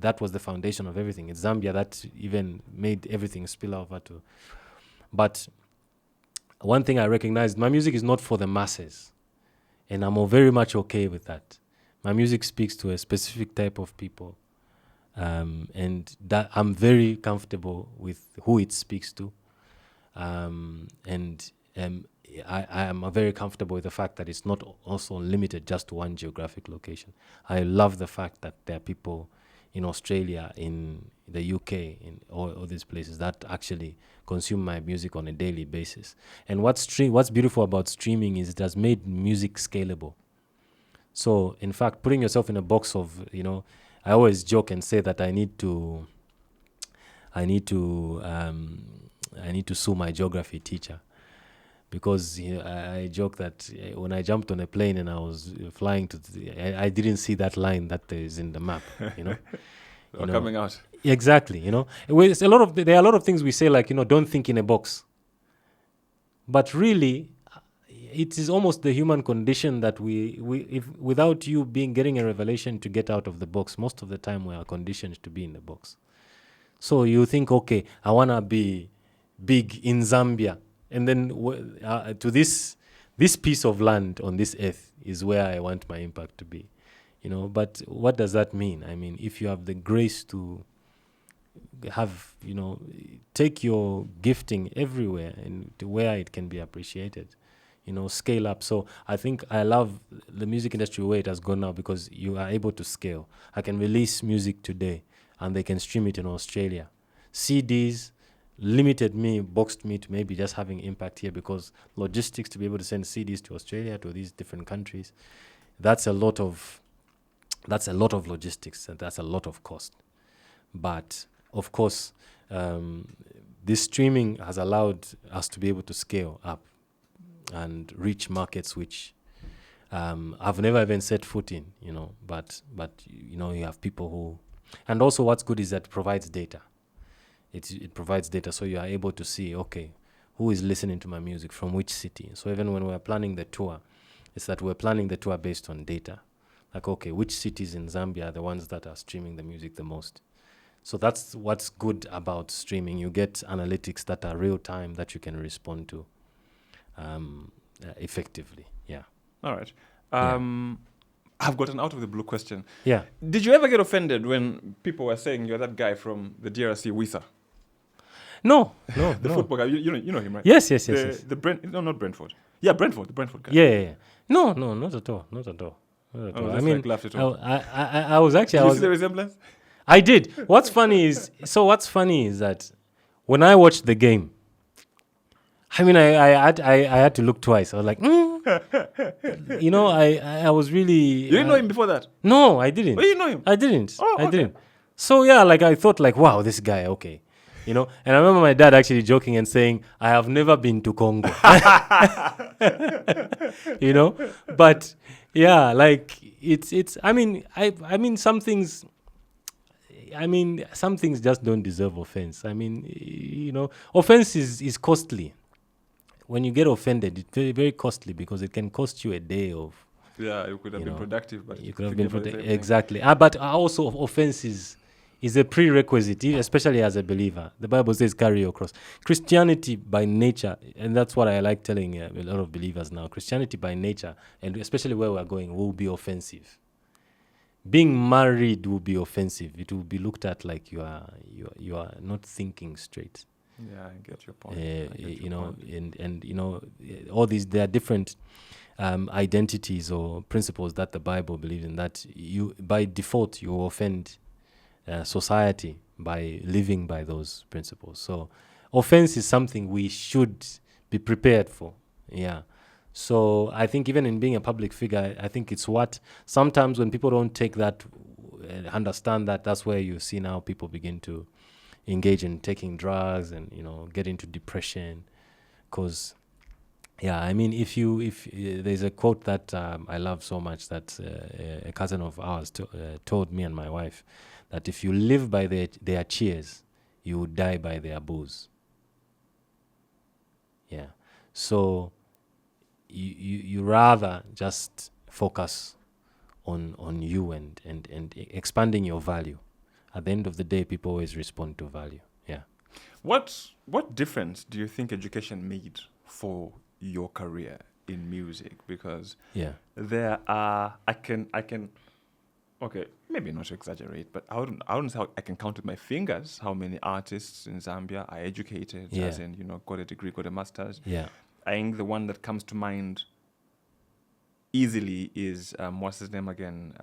that was the foundation of everything. It's Zambia that even made everything spill over to. But one thing I recognize, my music is not for the masses, and I'm very much okay with that. My music speaks to a specific type of people, and that I'm very comfortable with who it speaks to, I am very comfortable with the fact that it's not also limited just to one geographic location. I love the fact that there are people in Australia, in the UK, in all these places that actually consume my music on a daily basis. And what's beautiful about streaming is it has made music scalable. So, in fact, putting yourself in a box of, I always joke and say that I need to sue my geography teacher. Because I joke that when I jumped on a plane and I was flying I didn't see that line that is in the map, Coming out. Exactly, there are a lot of things we say, like, don't think in a box. But really, it is almost the human condition that if without you getting a revelation to get out of the box, most of the time we are conditioned to be in the box. So you think, okay, I want to be big in Zambia, and then to this piece of land on this earth is where I want my impact to be, But what does that mean? I mean, if you have the grace to have, take your gifting everywhere and to where it can be appreciated, scale up. So I think I love the music industry where it has gone now, because you are able to scale. I can release music today and they can stream it in Australia. CDs boxed me to maybe just having impact here, because logistics to be able to send CDs to Australia, to these different countries, that's a lot of logistics, and that's a lot of cost. But of course, this streaming has allowed us to be able to scale up and reach markets which I've never even set foot in, but you have people who, and also what's good is that it provides data. It provides data, so you are able to see, okay, who is listening to my music from which city. So even when we're planning the tour, it's that we're planning the tour based on data. Like, okay, which cities in Zambia are the ones that are streaming the music the most? So that's what's good about streaming. You get analytics that are real time that you can respond to effectively. Yeah. All right. I've got an out of the blue question. Yeah. Did you ever get offended when people were saying you're that guy from the DRC, Wisa? No. The football guy. You know him, right? Yes. Not Brentford. Yeah, Brentford, the Brentford guy. Yeah. No, not at all. Oh, I mean, laughed at all. I was actually. Did you see the resemblance? I did. What's funny is that when I watched the game, I mean, I had to look twice. I was like, I was really. You didn't know him before that? No, I didn't. Oh, you know him? I didn't. Oh, okay. I didn't. So yeah, like I thought, like, wow, this guy, okay, And I remember my dad actually joking and saying, "I have never been to Congo." But yeah, like it's. I mean, some things just don't deserve offense. I mean, offense is costly. When you get offended, it's very, very costly because it can cost you a day of. Yeah, you could have been productive, but you could have been productive. Exactly. But also, offense is a prerequisite, especially as a believer. The Bible says, "Carry your cross." Christianity by nature, and that's what I like telling a lot of believers now. Christianity by nature, and especially where we're going, will be offensive. Being married will be offensive. It will be looked at like you are not thinking straight. Yeah, I get your point. And all these, there are different identities or principles that the Bible believes in, that you by default you offend society by living by those principles. So offense is something we should be prepared for. Yeah. So I think even in being a public figure, I think it's what sometimes when people don't take that, understand that, that's where you see now people begin to engage in taking drugs and get into depression. Because I mean, if there's a quote that I love so much that a cousin of ours told me and my wife, that if you live by their cheers, you will die by their booze. Yeah. So you rather just focus on you and expanding your value. At the end of the day, people always respond to value. Yeah. What difference do you think education made for your career in music? Because there are, I can okay, maybe not to exaggerate, but I wouldn't say I can count with my fingers how many artists in Zambia are educated, as in, got a degree, got a master's. Yeah. I think the one that comes to mind easily is, what's his name again?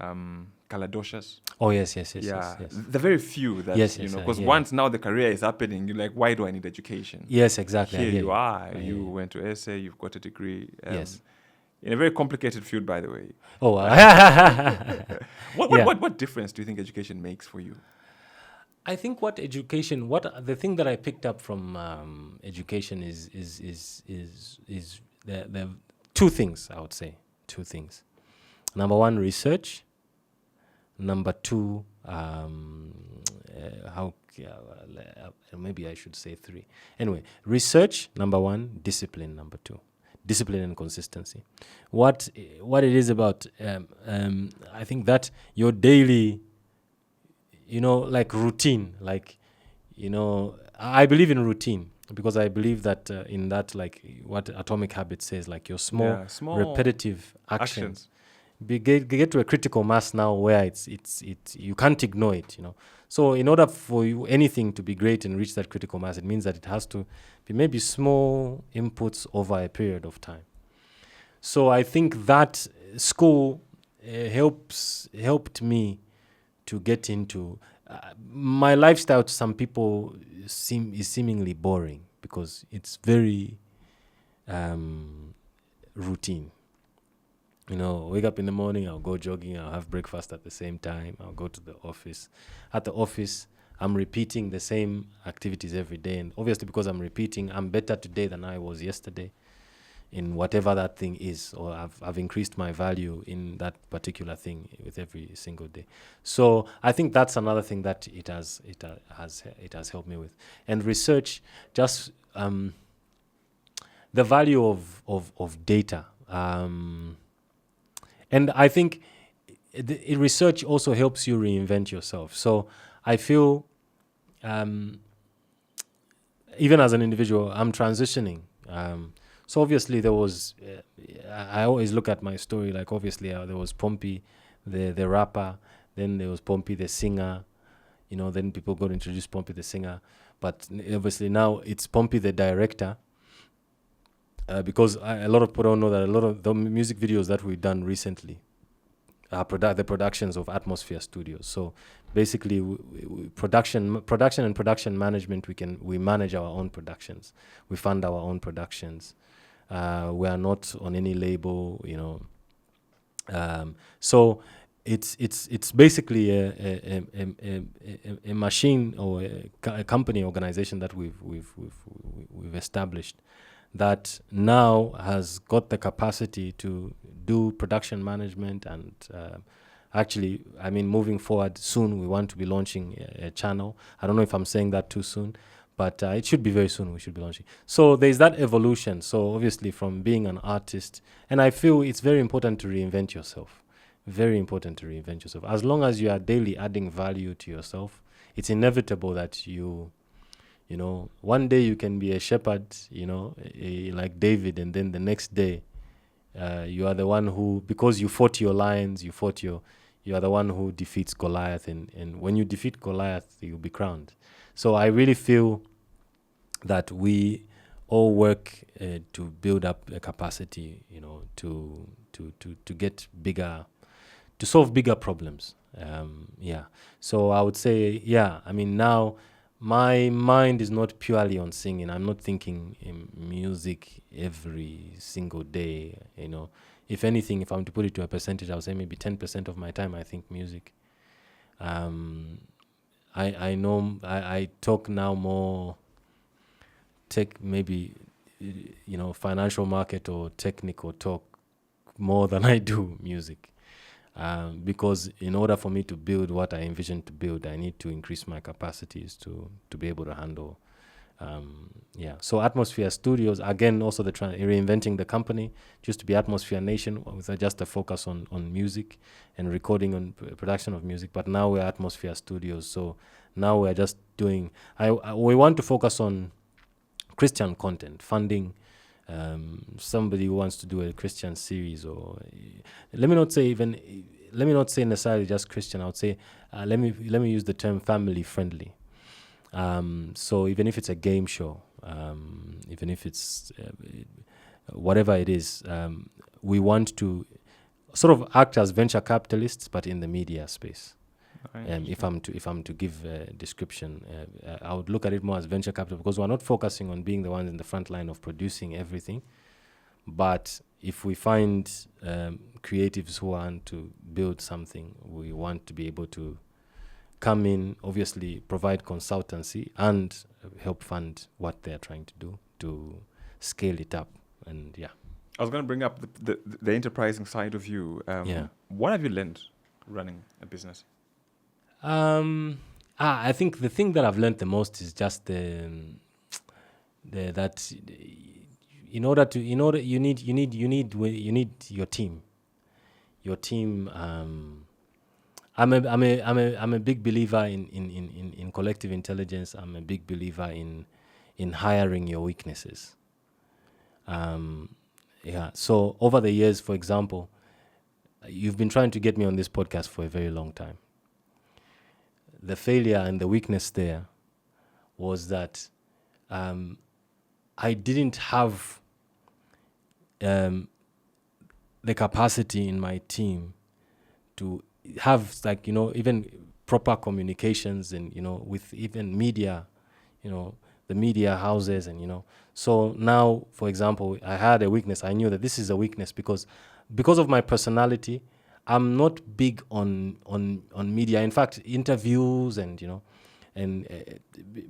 Kaladocious. Oh, yes. Yeah, the very few that, because once now the career is happening, you're like, why do I need education? Yes, exactly. Here you are. You went to SA, you've got a degree. Yes. In a very complicated field, by the way. Oh, what difference do you think education makes for you? I think the thing that I picked up from education is the two things, I would say. Two things. Number one, research. Number two, maybe I should say three. Anyway, research, number one, discipline, number two. discipline and consistency. What it is about, I think that your daily, like routine, like, I believe in routine because I believe that in that, like what Atomic Habits says, like your small repetitive actions. Get to a critical mass now where it's you can't ignore it, So in order for anything to be great and reach that critical mass, it means that it has to be maybe small inputs over a period of time. So I think that school helped me to get into my lifestyle. To some people is seemingly boring because it's very routine. Wake up in the morning, I'll go jogging, I'll have breakfast at the same time, I'll go to the office. At the office, I'm repeating the same activities every day. And obviously because I'm repeating, I'm better today than I was yesterday in whatever that thing is, or I've increased my value in that particular thing with every single day. So I think that's another thing that it has helped me with. And research, just the value of data. And I think research also helps you reinvent yourself. So I feel, even as an individual, I'm transitioning. So obviously there was, I always look at my story, like obviously there was Pompi, the rapper, then there was Pompi, the singer, then people got to introduce Pompi, the singer. But obviously now it's Pompi, the director. Because a lot of people don't know that a lot of the music videos that we've done recently are the productions of Atmosphere Studios. So basically, production and production management, we manage our own productions. We fund our own productions. We are not on any label, So it's basically a machine or a company organization that we've established, that now has got the capacity to do production management and actually, moving forward soon, we want to be launching a channel. I don't know if I'm saying that too soon, but it should be very soon we should be launching. So there's that evolution. So obviously from being an artist, and I feel it's very important to reinvent yourself. Very important to reinvent yourself. As long as you are daily adding value to yourself, it's inevitable that one day you can be a shepherd, like David, and then the next day you are the one who, because you fought your lions, you are the one who defeats Goliath, and when you defeat Goliath, you'll be crowned. So I really feel that we all work to build up a capacity, to get bigger, to solve bigger problems. So I would say, now my mind is not purely on singing. I'm not thinking in music every single day, If anything, if I'm to put it to a percentage, I would say maybe 10% of my time I think music. I know I talk now more financial market or technical talk more than I do music. Because in order for me to build what I envision to build, I need to increase my capacities to be able to handle. So Atmosphere Studios, again, also reinventing the company, just to be Atmosphere Nation with just a focus on music and recording on production of music. But now we're Atmosphere Studios. So now we're just doing, we want to focus on Christian content, funding somebody who wants to do a Christian series, or let me not say necessarily just Christian. I would say let me use the term family friendly. So even if it's a game show, even if it's whatever it is, we want to sort of act as venture capitalists, but in the media space. If I'm to give a description, I would look at it more as venture capital, because we're not focusing on being the ones in the front line of producing everything. But if we find creatives who want to build something, we want to be able to come in, obviously provide consultancy and help fund what they're trying to do to scale it up. And I was going to bring up the enterprising side of you. What have you learned running a business? I think the thing that I've learned the most is just that you need your team. Your team. I'm a big believer in collective intelligence. I'm a big believer in hiring your weaknesses. So over the years, for example, you've been trying to get me on this podcast for a very long time. The failure and the weakness there was that I didn't have the capacity in my team to have, like, even proper communications and, with even media, the media houses and, So now, for example, I had a weakness. I knew that this is a weakness because of my personality, I'm not big on media. In fact, interviews and,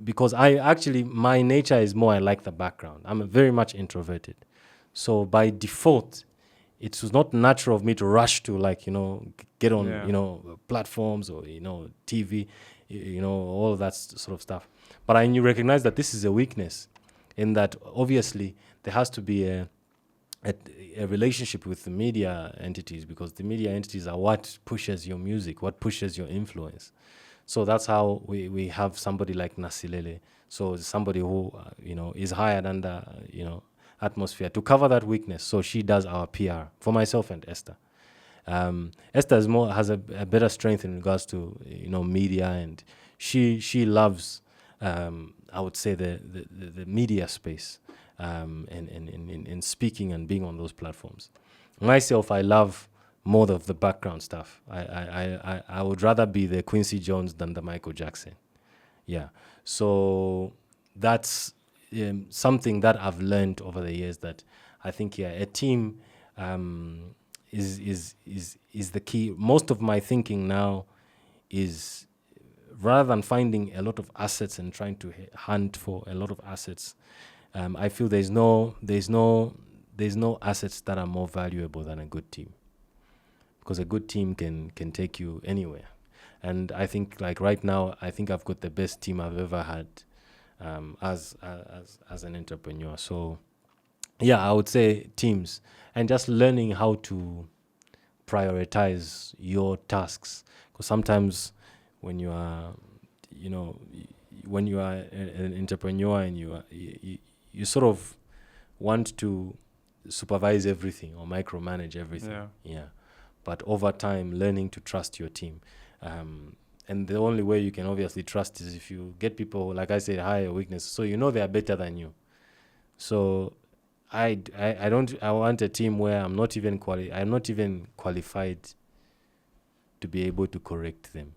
because my nature is more, I like the background. I'm very much introverted. So by default, it was not natural of me to rush to, like, get on, platforms or, TV, all of that sort of stuff. But I recognized that this is a weakness, in that obviously there has to be a relationship with the media entities, because the media entities are what pushes your music, what pushes your influence. So that's how we have somebody like Nasilele. So somebody who, is hired under, atmosphere to cover that weakness. So she does our PR for myself and Esther. Esther has a better strength in regards to, media, and she loves, I would say, the media space, in speaking and being on those platforms. Myself, I love more of the background stuff. I would rather be the Quincy Jones than the Michael Jackson. Yeah. So that's something that I've learned over the years, that I think, a team is the key. Most of my thinking now is, rather than finding a lot of assets and trying to hunt for a lot of assets, I feel there's no assets that are more valuable than a good team, because a good team can take you anywhere. And I think, like, right now, I think I've got the best team I've ever had as an entrepreneur. So I would say teams, and just learning how to prioritize your tasks, because sometimes when you are an entrepreneur and you sort of want to supervise everything or micromanage everything. But over time, learning to trust your team, and the only way you can obviously trust is if you get people, like I said, higher weakness, so they are better than you. So I want a team where I'm not even qualified to be able to correct them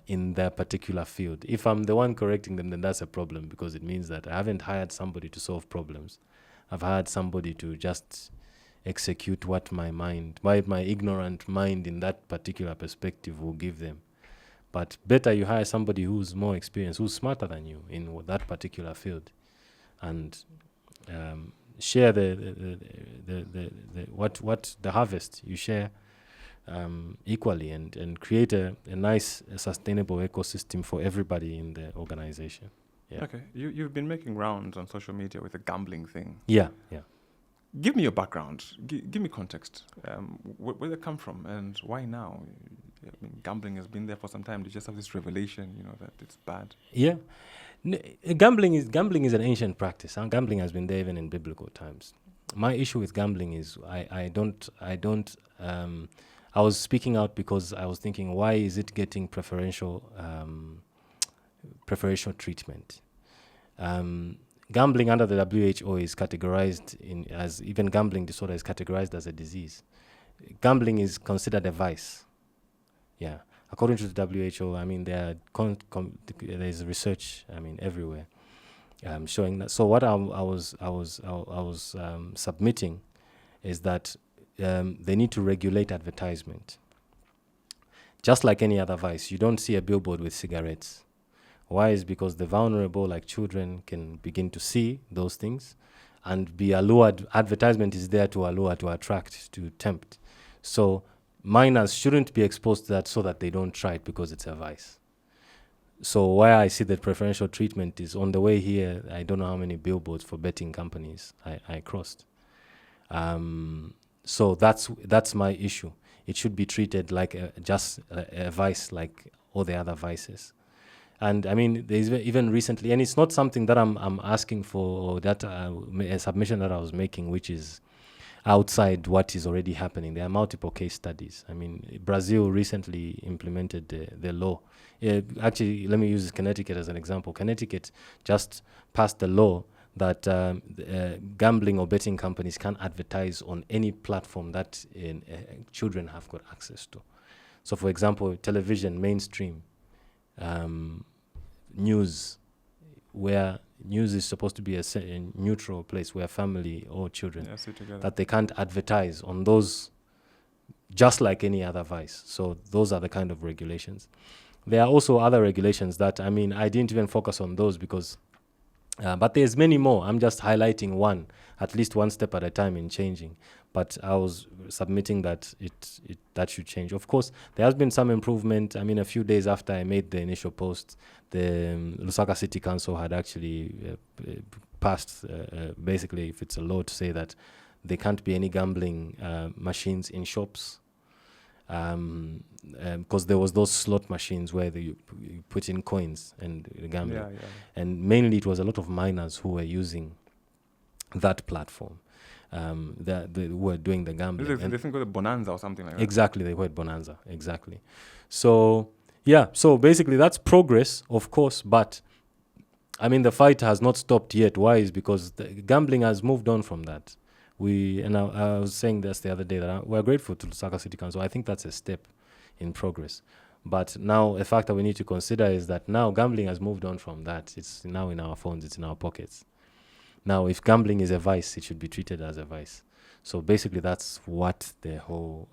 in their particular field. If I'm the one correcting them, then that's a problem, because it means that I haven't hired somebody to solve problems. I've hired somebody to just execute what my ignorant mind in that particular perspective will give them. But better you hire somebody who's more experienced, who's smarter than you in that particular field, and share the harvest you share equally, and create a nice, sustainable ecosystem for everybody in the organization. Yeah. Okay, you've been making rounds on social media with the gambling thing. Yeah. Give me your background. Give me context. Where they come from and why now? I mean, gambling has been there for some time. They just have this revelation, that it's bad. Yeah, gambling is an ancient practice. Gambling has been there even in biblical times. My issue with gambling is I was speaking out because I was thinking, why is it getting preferential treatment? Gambling under the WHO is categorized as, even gambling disorder is categorized as a disease. Gambling is considered a vice. Yeah, according to the WHO, I mean, there's research, I mean, everywhere, showing that. So what I was submitting is that they need to regulate advertisement. Just like any other vice, you don't see a billboard with cigarettes. Why? Is because the vulnerable, like children, can begin to see those things and be allured. Advertisement is there to allure, to attract, to tempt. So minors shouldn't be exposed to that, so that they don't try it, because it's a vice. So why I see that preferential treatment is on the way here. I don't know how many billboards for betting companies I crossed. So that's my issue. It should be treated like just a vice, like all the other vices. And I mean, there's even recently, and it's not something that I'm asking for, or that a submission that I was making, which is outside what is already happening. There are multiple case studies. I mean, Brazil recently implemented the law. Actually, let me use Connecticut as an example. Connecticut just passed the law that gambling or betting companies can advertise on any platform that children have got access to. So, for example, television, mainstream, news, where news is supposed to be a neutral place where family or children, that they can't advertise on those just like any other vice. So those are the kind of regulations. There are also other regulations that, I mean, I didn't even focus on those because, but there's many more. I'm just highlighting one, at least one step at a time in changing. But I was submitting that that should change. Of course, there has been some improvement. I mean, a few days after I made the initial post, the Lusaka City Council had actually passed, basically, if it's a law to say that there can't be any gambling machines in shops. Because there was those slot machines where you put in coins and gambling. Yeah. And mainly it was a lot of minors who were using that platform. They were doing the gambling. They think of the Bonanza or something like that. Exactly, they were Bonanza, exactly. So, yeah, so basically that's progress, of course, but I mean, the fight has not stopped yet. Why? Is because the gambling has moved on from that. I was saying this the other day that we're grateful to Lusaka City Council. I think that's a step in progress. But now a factor we need to consider is that now gambling has moved on from that. It's now in our phones, it's in our pockets. Now, if gambling is a vice, it should be treated as a vice. So basically, that's what the whole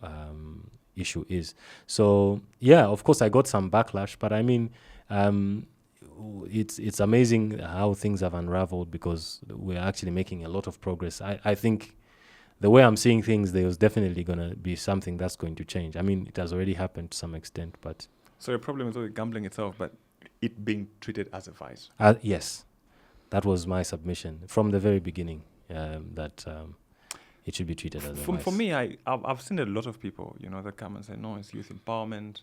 issue is. So, yeah, of course, I got some backlash, but I mean, it's amazing how things have unraveled because we're actually making a lot of progress. I think the way I'm seeing things, there's definitely going to be something that's going to change. I mean, it has already happened to some extent, but... So your problem is not with gambling itself, but it being treated as a vice? Yes. That was my submission from the very beginning, that it should be treated as a vice. For me, I've seen a lot of people, that come and say, no, it's youth empowerment.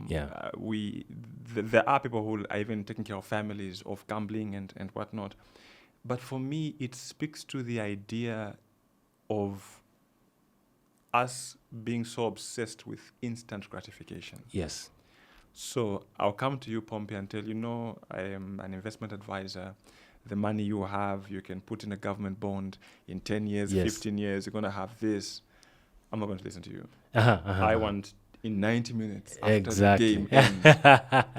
There are people who are even taking care of families of gambling and whatnot. But for me, it speaks to the idea of us being so obsessed with instant gratification. Yes. So I'll come to you, Pompi, and tell you, I am an investment advisor. The money you have, you can put in a government bond. In 10 years, 15 years, you're going to have this. I'm not going to listen to you. I want in 90 minutes after the game.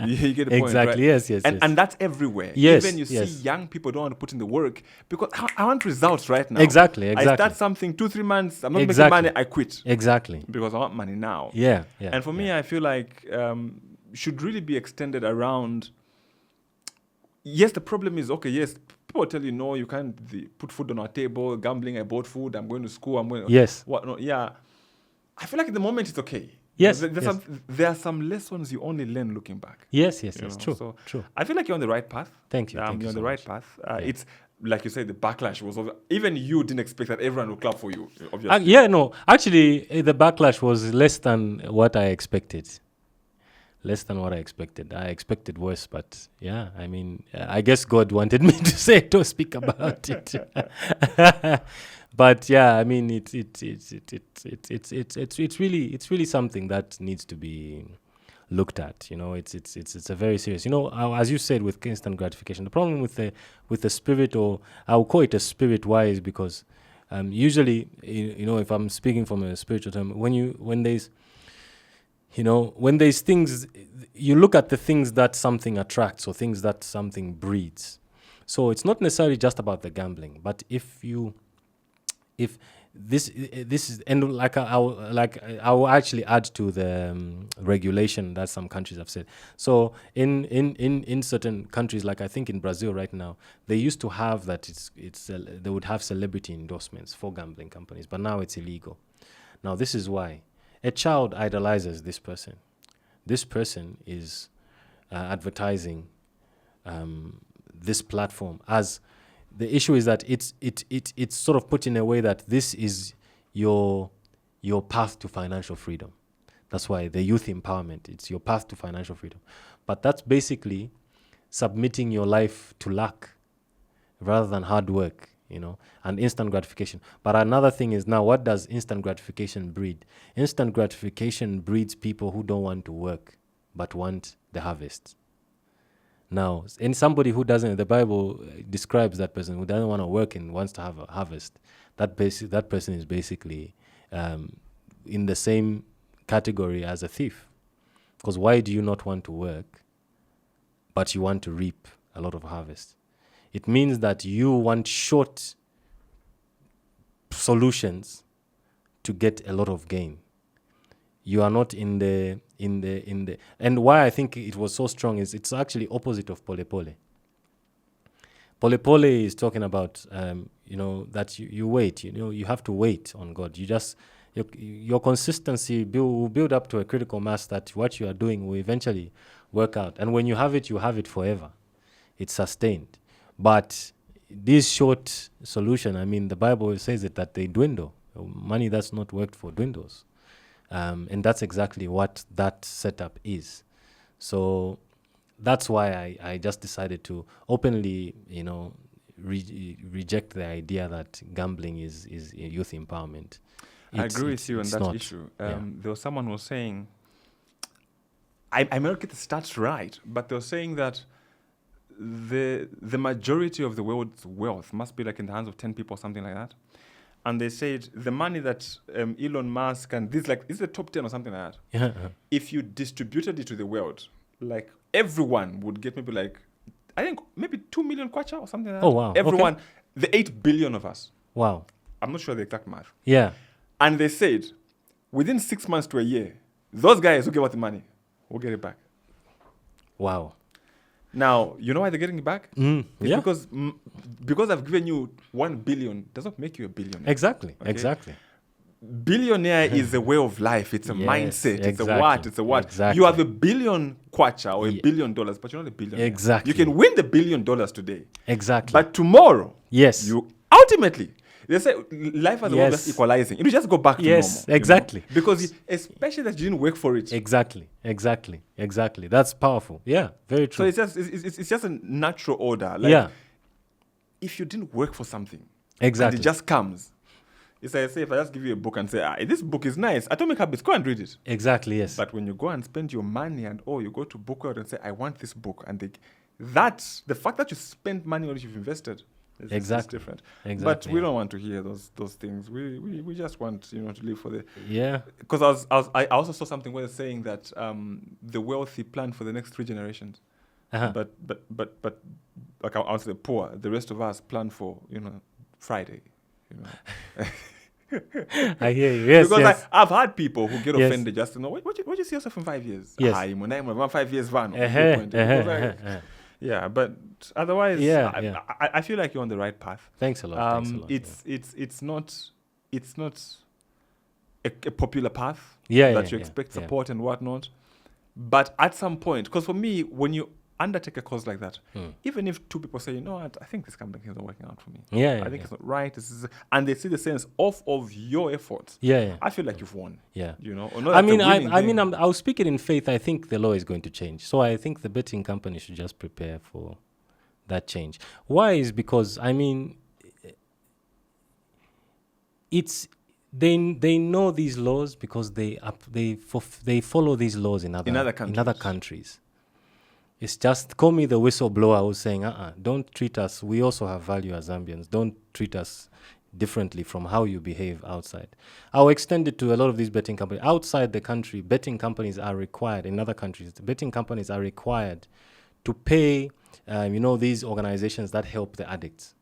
You get the point, exactly, right? Yes. And that's everywhere. Yes, even you see young people don't want to put in the work because I want results right now. Exactly. I start something 2-3 months. I'm not making money. I quit. Exactly. Because I want money now. Yeah. And for me, I feel like should really be extended around. Yes, the problem is, people tell you, no, you can't put food on our table, gambling, I bought food, I'm going to school, I'm going to... Yes. Whatnot. Yeah. I feel like at the moment it's okay. Yes. There are some lessons you only learn looking back. Yes. True. So true. I feel like you're on the right path. Thank you. You're on the right path. It's, like you said, the backlash was over. Even you didn't expect that everyone would clap for you, obviously. Actually, the backlash was less than what I expected. I expected worse, but yeah, I mean, I guess God wanted me to speak about it. But yeah, I mean, it's really something that needs to be looked at. It's a very serious. As you said, with instant gratification, the problem with the spirit, or I'll call it a spirit, why is because usually, if I'm speaking from a spiritual term, when there's things, you look at the things that something attracts or things that something breeds. So it's not necessarily just about the gambling, but if this is, and I will actually add to the regulation that some countries have said. So in certain countries, like I think in Brazil right now, they used to have that they would have celebrity endorsements for gambling companies, but now it's illegal. Now this is why. A child idolizes this person. This person is advertising this platform as the issue is that it's sort of put in a way that this is your path to financial freedom. That's why the youth empowerment, it's your path to financial freedom. But that's basically submitting your life to luck rather than hard work, and instant gratification. But another thing is now, what does instant gratification breed? Instant gratification breeds people who don't want to work but want the harvest. Now, and somebody who doesn't, the Bible describes that person who doesn't want to work and wants to have a harvest. That person is basically in the same category as a thief. Because why do you not want to work, but you want to reap a lot of harvest? It means that you want short solutions to get a lot of gain. You are not in the and why I think it was so strong is it's actually opposite of pole pole. Pole pole is talking about that you wait. You have to wait on God. You just your consistency will build up to a critical mass that what you are doing will eventually work out. And when you have it forever. It's sustained. But this short solution, the Bible says it that they dwindle. Money that's not worked for dwindles. And that's exactly what that setup is. So that's why I just decided to openly, reject the idea that gambling is youth empowerment. I agree with you on that issue. There was someone who was saying, I may not get the stats right, but they were saying that the majority of the world's wealth must be like in the hands of 10 people or something like that. And they said the money that Elon Musk and this is the top 10 or something like that. Yeah. If you distributed it to the world, like everyone would get maybe 2 million kwacha or something like that. Oh, wow. Everyone, okay. The 8 billion of us. Wow. I'm not sure the exact math. Yeah. And they said within 6 months to a year, those guys who gave us the money will get it back. Wow. Now, you know why they're getting it back? It's yeah. because I've given you 1 billion does not make you a billionaire. Exactly. Okay? Exactly. Billionaire is a way of life. It's a mindset. Exactly. It's a what. Exactly. You have $1 billion kwacha or $1 billion, but you're not a billionaire. Exactly. You can win the $1 billion today. Exactly. But tomorrow, yes, you ultimately, they say life as a world is equalizing. It will just go back to normal. Yes, exactly. Because especially that you didn't work for it. Exactly. That's powerful. Yeah, very true. So it's just a natural order. If you didn't work for something, exactly, and it just comes. It's like, say, if I just give you a book and say, this book is nice, Atomic Habits, go and read it. Exactly, yes. But when you go and spend your money and you go to Book World and say, I want this book, and the fact that you spend money on it, you've invested. It's different. Exactly. But we don't want to hear those things. We just want to live for the Because I also saw something where they're saying that the wealthy plan for the next 3 generations. Uh-huh. But like I'll say the poor, the rest of us plan for Friday. I hear you. Yes, because yes. I've had people who get offended just to know what you see yourself in 5 years. Yes. When I'm 5 years van. Yeah, but otherwise, I feel like you're on the right path. Thanks a lot. It's not a popular path that you expect support and whatnot. But at some point, because for me, when you undertake a cause like that, even if 2 people say, you know what, I think this company is not working out for me. I think it's not right. And they see the sense of your efforts. I feel like you've won. I'll speak it in faith. I think the law is going to change. So I think the betting company should just prepare for that change. Why is because they know these laws because they follow these laws in other countries. It's just call me the whistleblower who's saying, don't treat us. We also have value as Zambians. Don't treat us differently from how you behave outside. I'll extend it to a lot of these betting companies. Outside the country, betting companies are required, in other countries, the betting companies are required to pay, these organizations that help the addicts.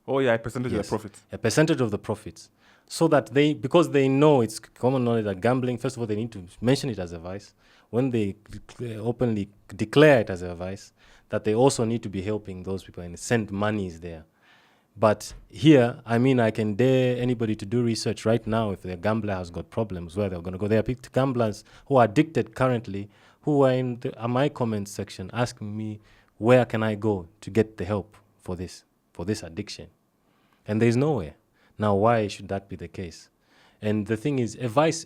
Oh, yeah, a percentage of the profits. A percentage of the profits. So that because they know it's common knowledge that gambling, first of all, they need to mention it as a vice. When they openly declare it as a vice, that they also need to be helping those people and send monies there. But here, I can dare anybody to do research right now if the gambler has got problems, where they're going to go. There are gamblers who are addicted currently who are in my comment section asking me, where can I go to get the help for this addiction? And there's nowhere. Now, why should that be the case? And the thing is,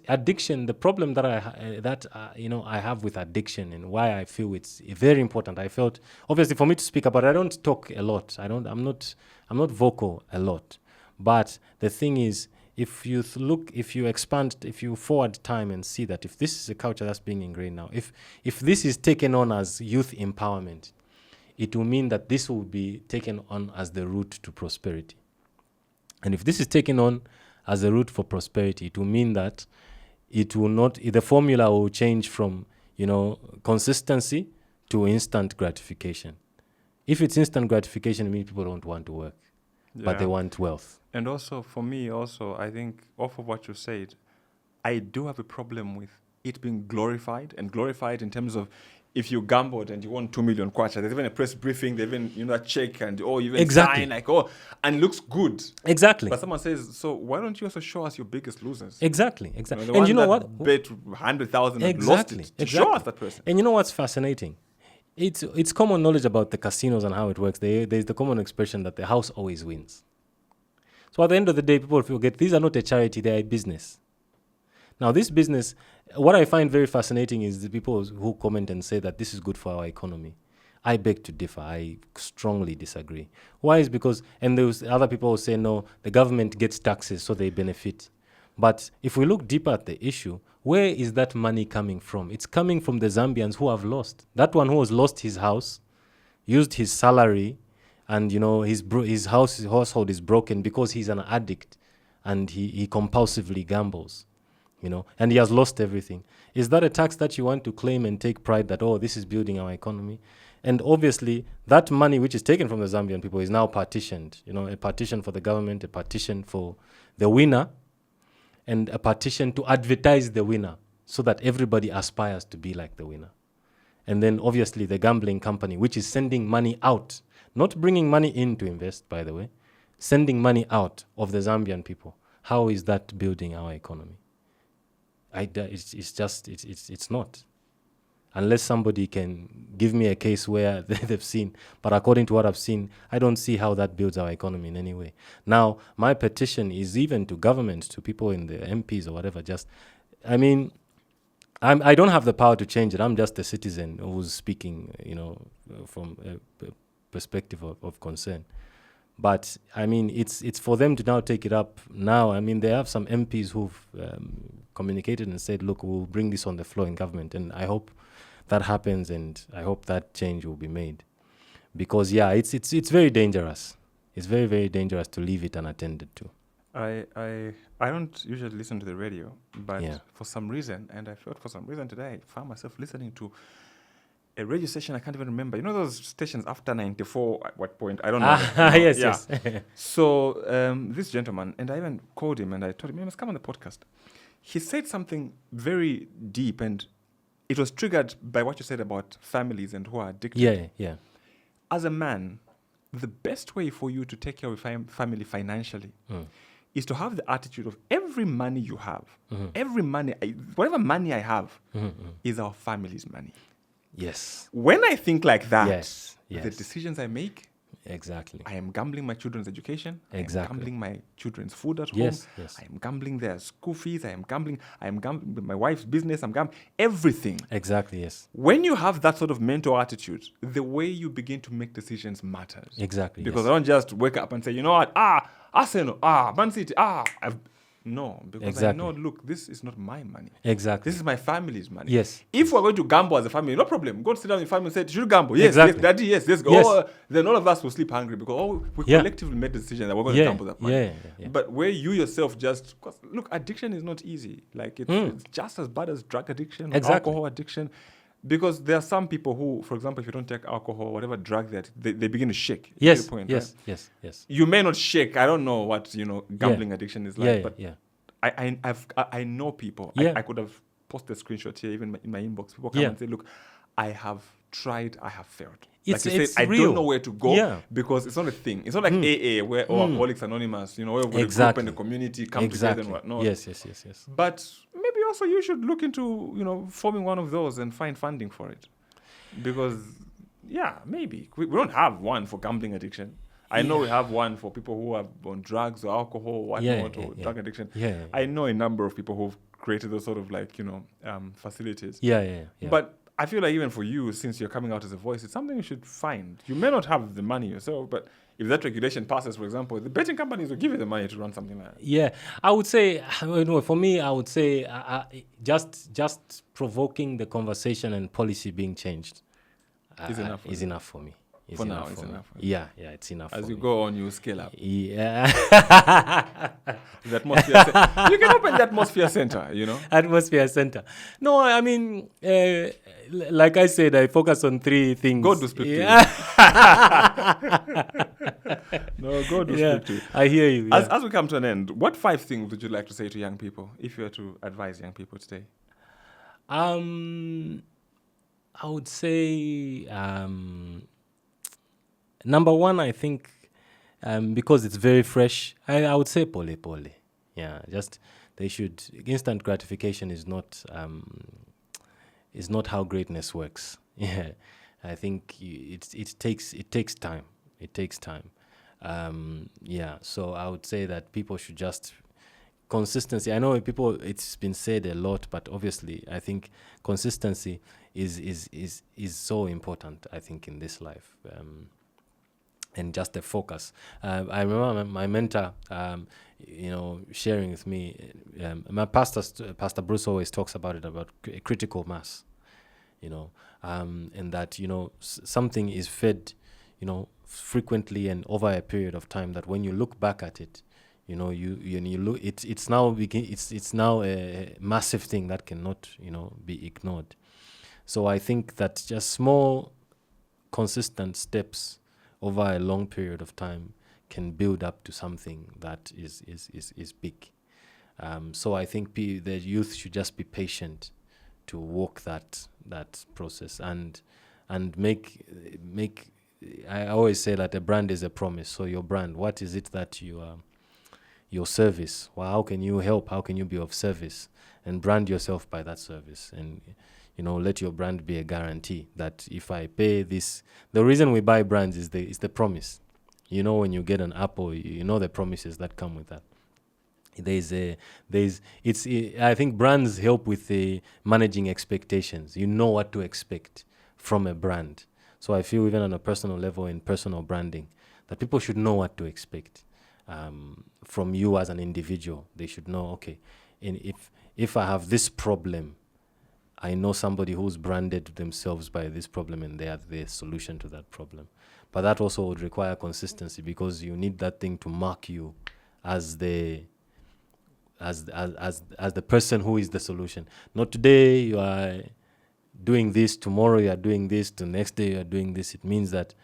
addiction, the problem that I have with addiction and why I feel it's very important. I felt, obviously, for me to speak about it, I don't talk a lot. I'm not vocal a lot. But the thing is, if you forward time and see that if this is a culture that's being ingrained now, if this is taken on as youth empowerment, it will mean that this will be taken on as the route to prosperity. And if this is taken on as a route for prosperity, it will mean that the formula will change from, consistency to instant gratification. If it's instant gratification, it means people don't want to work, but they want wealth. And also, for me, I think, off of what you said, I do have a problem with it being glorified in terms of, if you gambled and you won 2 million kwacha, there's even a press briefing, they even, a check and, you even sign, and it looks good. Exactly. But someone says, so why don't you also show us your biggest losers? Exactly. And you know what? Bet 100,000 and lost it. To show us that person. And you know what's fascinating? It's common knowledge about the casinos and how it works. There's the common expression that the house always wins. So at the end of the day, people forget these are not a charity, they are a business. Now, this business, what I find very fascinating is the people who comment and say that this is good for our economy. I beg to differ. I strongly disagree. Why is because, and there's other people who say, no, the government gets taxes, so they benefit. But if we look deeper at the issue, where is that money coming from? It's coming from the Zambians who have lost. That one who has lost his house, used his salary, and his household is broken because he's an addict and he compulsively gambles. And he has lost everything. Is that a tax that you want to claim and take pride that, this is building our economy? And obviously, that money which is taken from the Zambian people is now partitioned. A partition for the government, a partition for the winner, and a partition to advertise the winner so that everybody aspires to be like the winner. And then, obviously, the gambling company, which is sending money out, not bringing money in to invest, by the way, sending money out of the Zambian people. How is that building our economy? It's not. Unless somebody can give me a case where they've seen. But according to what I've seen, I don't see how that builds our economy in any way. Now, my petition is even to government, to people in the MPs or whatever, I don't have the power to change it. I'm just a citizen who's speaking, from a perspective of concern. But, it's for them to now take it up now. They have some MPs who've communicated and said, look, we'll bring this on the floor in government. And I hope that happens, and I hope that change will be made. Because, it's very dangerous. It's very, very dangerous to leave it unattended to. I don't usually listen to the radio, but for some reason, and I felt for some reason today, I found myself listening to a radio station I can't even remember. Those stations after 94, at what point? I don't know. Yes. So this gentleman, and I even called him and I told him, you must come on the podcast. He said something very deep, and it was triggered by what you said about families and who are addicted. Yeah. As a man, the best way for you to take care of your family financially is to have the attitude of every money you have, every money, whatever money I have, is our family's money. Yes. When I think like that, yes. the decisions I make, exactly, I am gambling my children's education. Exactly. I am gambling my children's food at home. Yes. I am gambling their school fees. I am gambling my wife's business. I'm gambling everything. Exactly, yes. When you have that sort of mental attitude, the way you begin to make decisions matters. Exactly. Because I don't just wake up and say, you know what, Arsenal, Man City, No, because I know, look, this is not my money. Exactly. This is my family's money. Yes. If we're going to gamble as a family, no problem. Go sit down in your family and say, should you gamble? Yes, exactly. Yes, daddy, yes, let's go. Yes. Then all of us will sleep hungry because we collectively made the decision that we're going to gamble that money. Yeah. But where you yourself look, addiction is not easy. Like, it's just as bad as drug addiction, or alcohol addiction. Because there are some people who, for example, if you don't take alcohol or whatever drug that they begin to shake. Yes, point, yes. You may not shake. I don't know what gambling addiction is like, but I know people. I could have posted a screenshot here, even in my inbox. People come and say, look, I have tried, I have failed. It's I real. don't know where to go because it's not a thing. It's not like AA where Alcoholics Anonymous, where we're going to group in the community, come together and whatnot. Yes. But maybe also you should look into, forming one of those and find funding for it. Because, maybe. We don't have one for gambling addiction. I know we have one for people who are on drugs or alcohol, whatnot, or drug addiction. I know a number of people who've created those sort of facilities. But I feel like even for you, since you're coming out as a voice, it's something you should find. You may not have the money yourself, but if that regulation passes, for example, the betting companies will give you the money to run something like that. Yeah, I would say, for me, I would say just provoking the conversation and policy being changed is enough for me. For now, it's enough. Yeah, it's enough. As for you me. go on, you scale up. Yeah. The atmosphere you can open the Atmosphere Center, Atmosphere Center. No, I mean, like I said, I focus on 3 things. God will speak to you. No, God will speak to you. I hear you. Yeah. As we come to an end, what 5 things would you like to say to young people if you were to advise young people today? I would say... number 1, I think, because it's very fresh, I would say pole. Yeah, just they should. Instant gratification is not how greatness works. Yeah, I think it takes time. It takes time. So I would say that people should just consistency. I know it's been said a lot, but obviously I think consistency is so important. I think in this life. And just the focus. I remember my mentor, sharing with me. My Pastor Bruce always talks about it, about critical mass, and that something is fed, frequently and over a period of time. That when you look back at it, you look. It's now a massive thing that cannot be ignored. So I think that just small, consistent steps over a long period of time can build up to something that is big. So I think the youth should just be patient to walk that process and make. I always say that a brand is a promise. So your brand, what is it that you are? Your service. Well, how can you help? How can you be of service? And brand yourself by that service. And let your brand be a guarantee that if I pay this, the reason we buy brands is the promise. When you get an Apple, the promises that come with that. I think brands help with managing expectations. You know what to expect from a brand. So I feel even on a personal level, in personal branding, that people should know what to expect from you as an individual. They should know, okay, and if I have this problem, I know somebody who's branded themselves by this problem and they are the solution to that problem. But that also would require consistency, because you need that thing to mark you as the person who is the solution. Not today you are doing this, tomorrow you are doing this, the next day you are doing this. It means that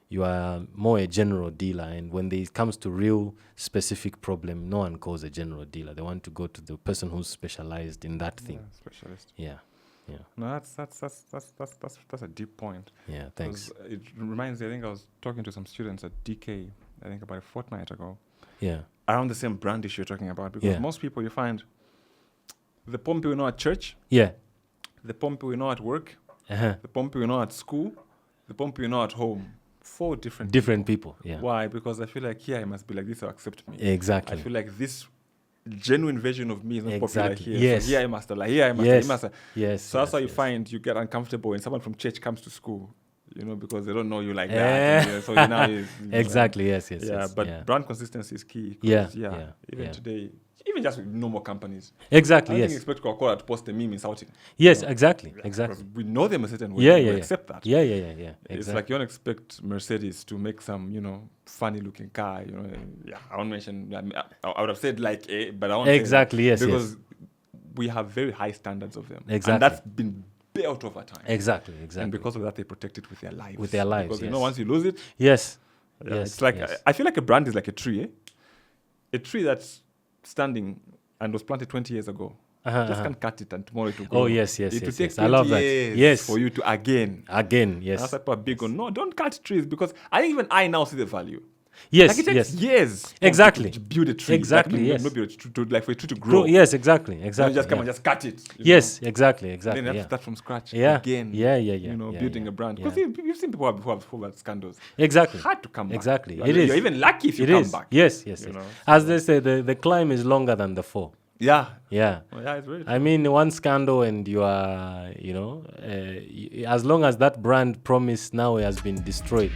you are more a general dealer, and when it comes to real specific problem, no one calls a general dealer. They want to go to the person who's specialized in that thing. Specialist. Yeah. No, that's a deep point. Yeah, thanks. It reminds me, I think I was talking to some students at DK, I think about a fortnight ago. Yeah. Around the same brand issue you're talking about, because most people, you find the Pompi we know at church. Yeah. The Pompi we know at work. The Pompi we know at school. The Pompi we know at home. 4 different people. Yeah. Why? Because I feel like here I must be like this or accept me. Exactly. I feel like this genuine version of me is not popular here. Yes. So here I must lie. Here I must. Yes. So that's why you find you get uncomfortable when someone from church comes to school, because they don't know you like that. So now exactly. Yes. But brand consistency is key. Even today, even just with normal companies. Exactly. I don't think expect Coca-Cola to post a meme insulting. Yes. Exactly. Because we know them a certain way. We accept that. Yeah. Exactly. It's like you don't expect Mercedes to make some, funny-looking car. I won't mention. I would have said like a, but I won't. Exactly. Yes. Because we have very high standards of them. Exactly. And that's been built over time. Exactly. And because of that, they protect it with their lives. Because once you lose it. Yes. It's like I feel like a brand is like a tree. A tree that's standing and was planted 20 years ago. Just can't cut it and tomorrow it will go. Oh, yes. It will take 20 I love that. years Yes. for you to again. Yes. That's why people are big on, no, don't cut trees, because even I now see the value. Yes, Like it takes yes. years. Exactly. To build a tree. Exactly, Like, yes. Not build a tree, like for a tree to grow. Yes, exactly. You just come and just cut it. Yes, exactly. Then you have Yeah. to start from scratch Yeah. again. Yeah. Building a brand. Because you've seen people who have scandals. Exactly. It's hard to come back. Exactly. You're, It is. You're even lucky if you It come is. back. Yes. You know, As they say, the climb is longer than the fall. Yeah. Yeah. Well, yeah, it's very true. I mean, one scandal and you are, as long as that brand promise now has been destroyed,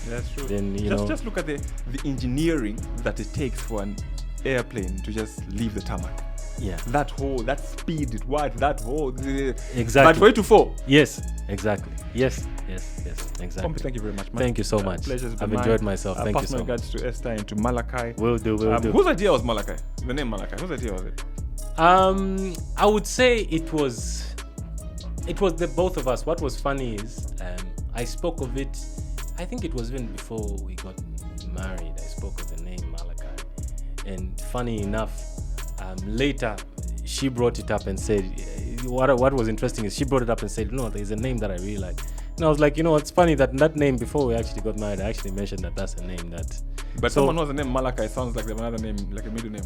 That's true. then, just look at the engineering that it takes for an airplane to just leave the tarmac. yeah. That speed, exactly. Exactly. But for it to fall. Yes, exactly. Yes, exactly. Pompi, thank you very much, man. Thank you so much. Pleasure's been I've mine. enjoyed myself. Thank you pass so my much. regards to Esther and to Malachi. Will do. Whose idea was Malachi? The name Malachi. Whose idea was it? I would say it was the both of us. What was funny is I spoke of it. I think it was even before we got married. I spoke of the name Malachi, and funny enough, later she brought it up and said, what was interesting is she brought it up and said, no, there's a name that I really like. And I was like, it's funny that name before we actually got married, I actually mentioned that's a name that. But someone knows the name Malachi. Sounds like they have another name, like a middle name.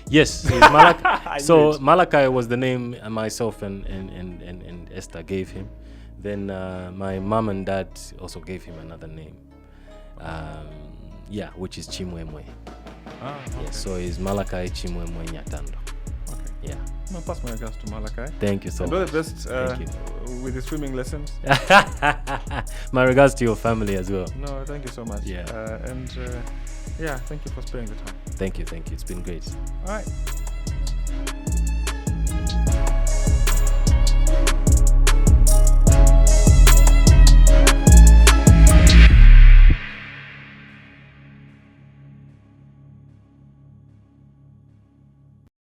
Yes, it's Malachi. So Malachi was the name myself and Esther gave him. Then my mom and dad also gave him another name. Which is Chimwemwe. Okay. Yes, so it's Malachi Chimwemwe Nyatando. Okay. Yeah. No, pass my regards to Malachi. Thank you so And all much. the best Thank you. with the swimming lessons. My regards to your family as well. No, thank you so much. Yeah. Thank you for sparing the time. Thank you. It's been great. All right.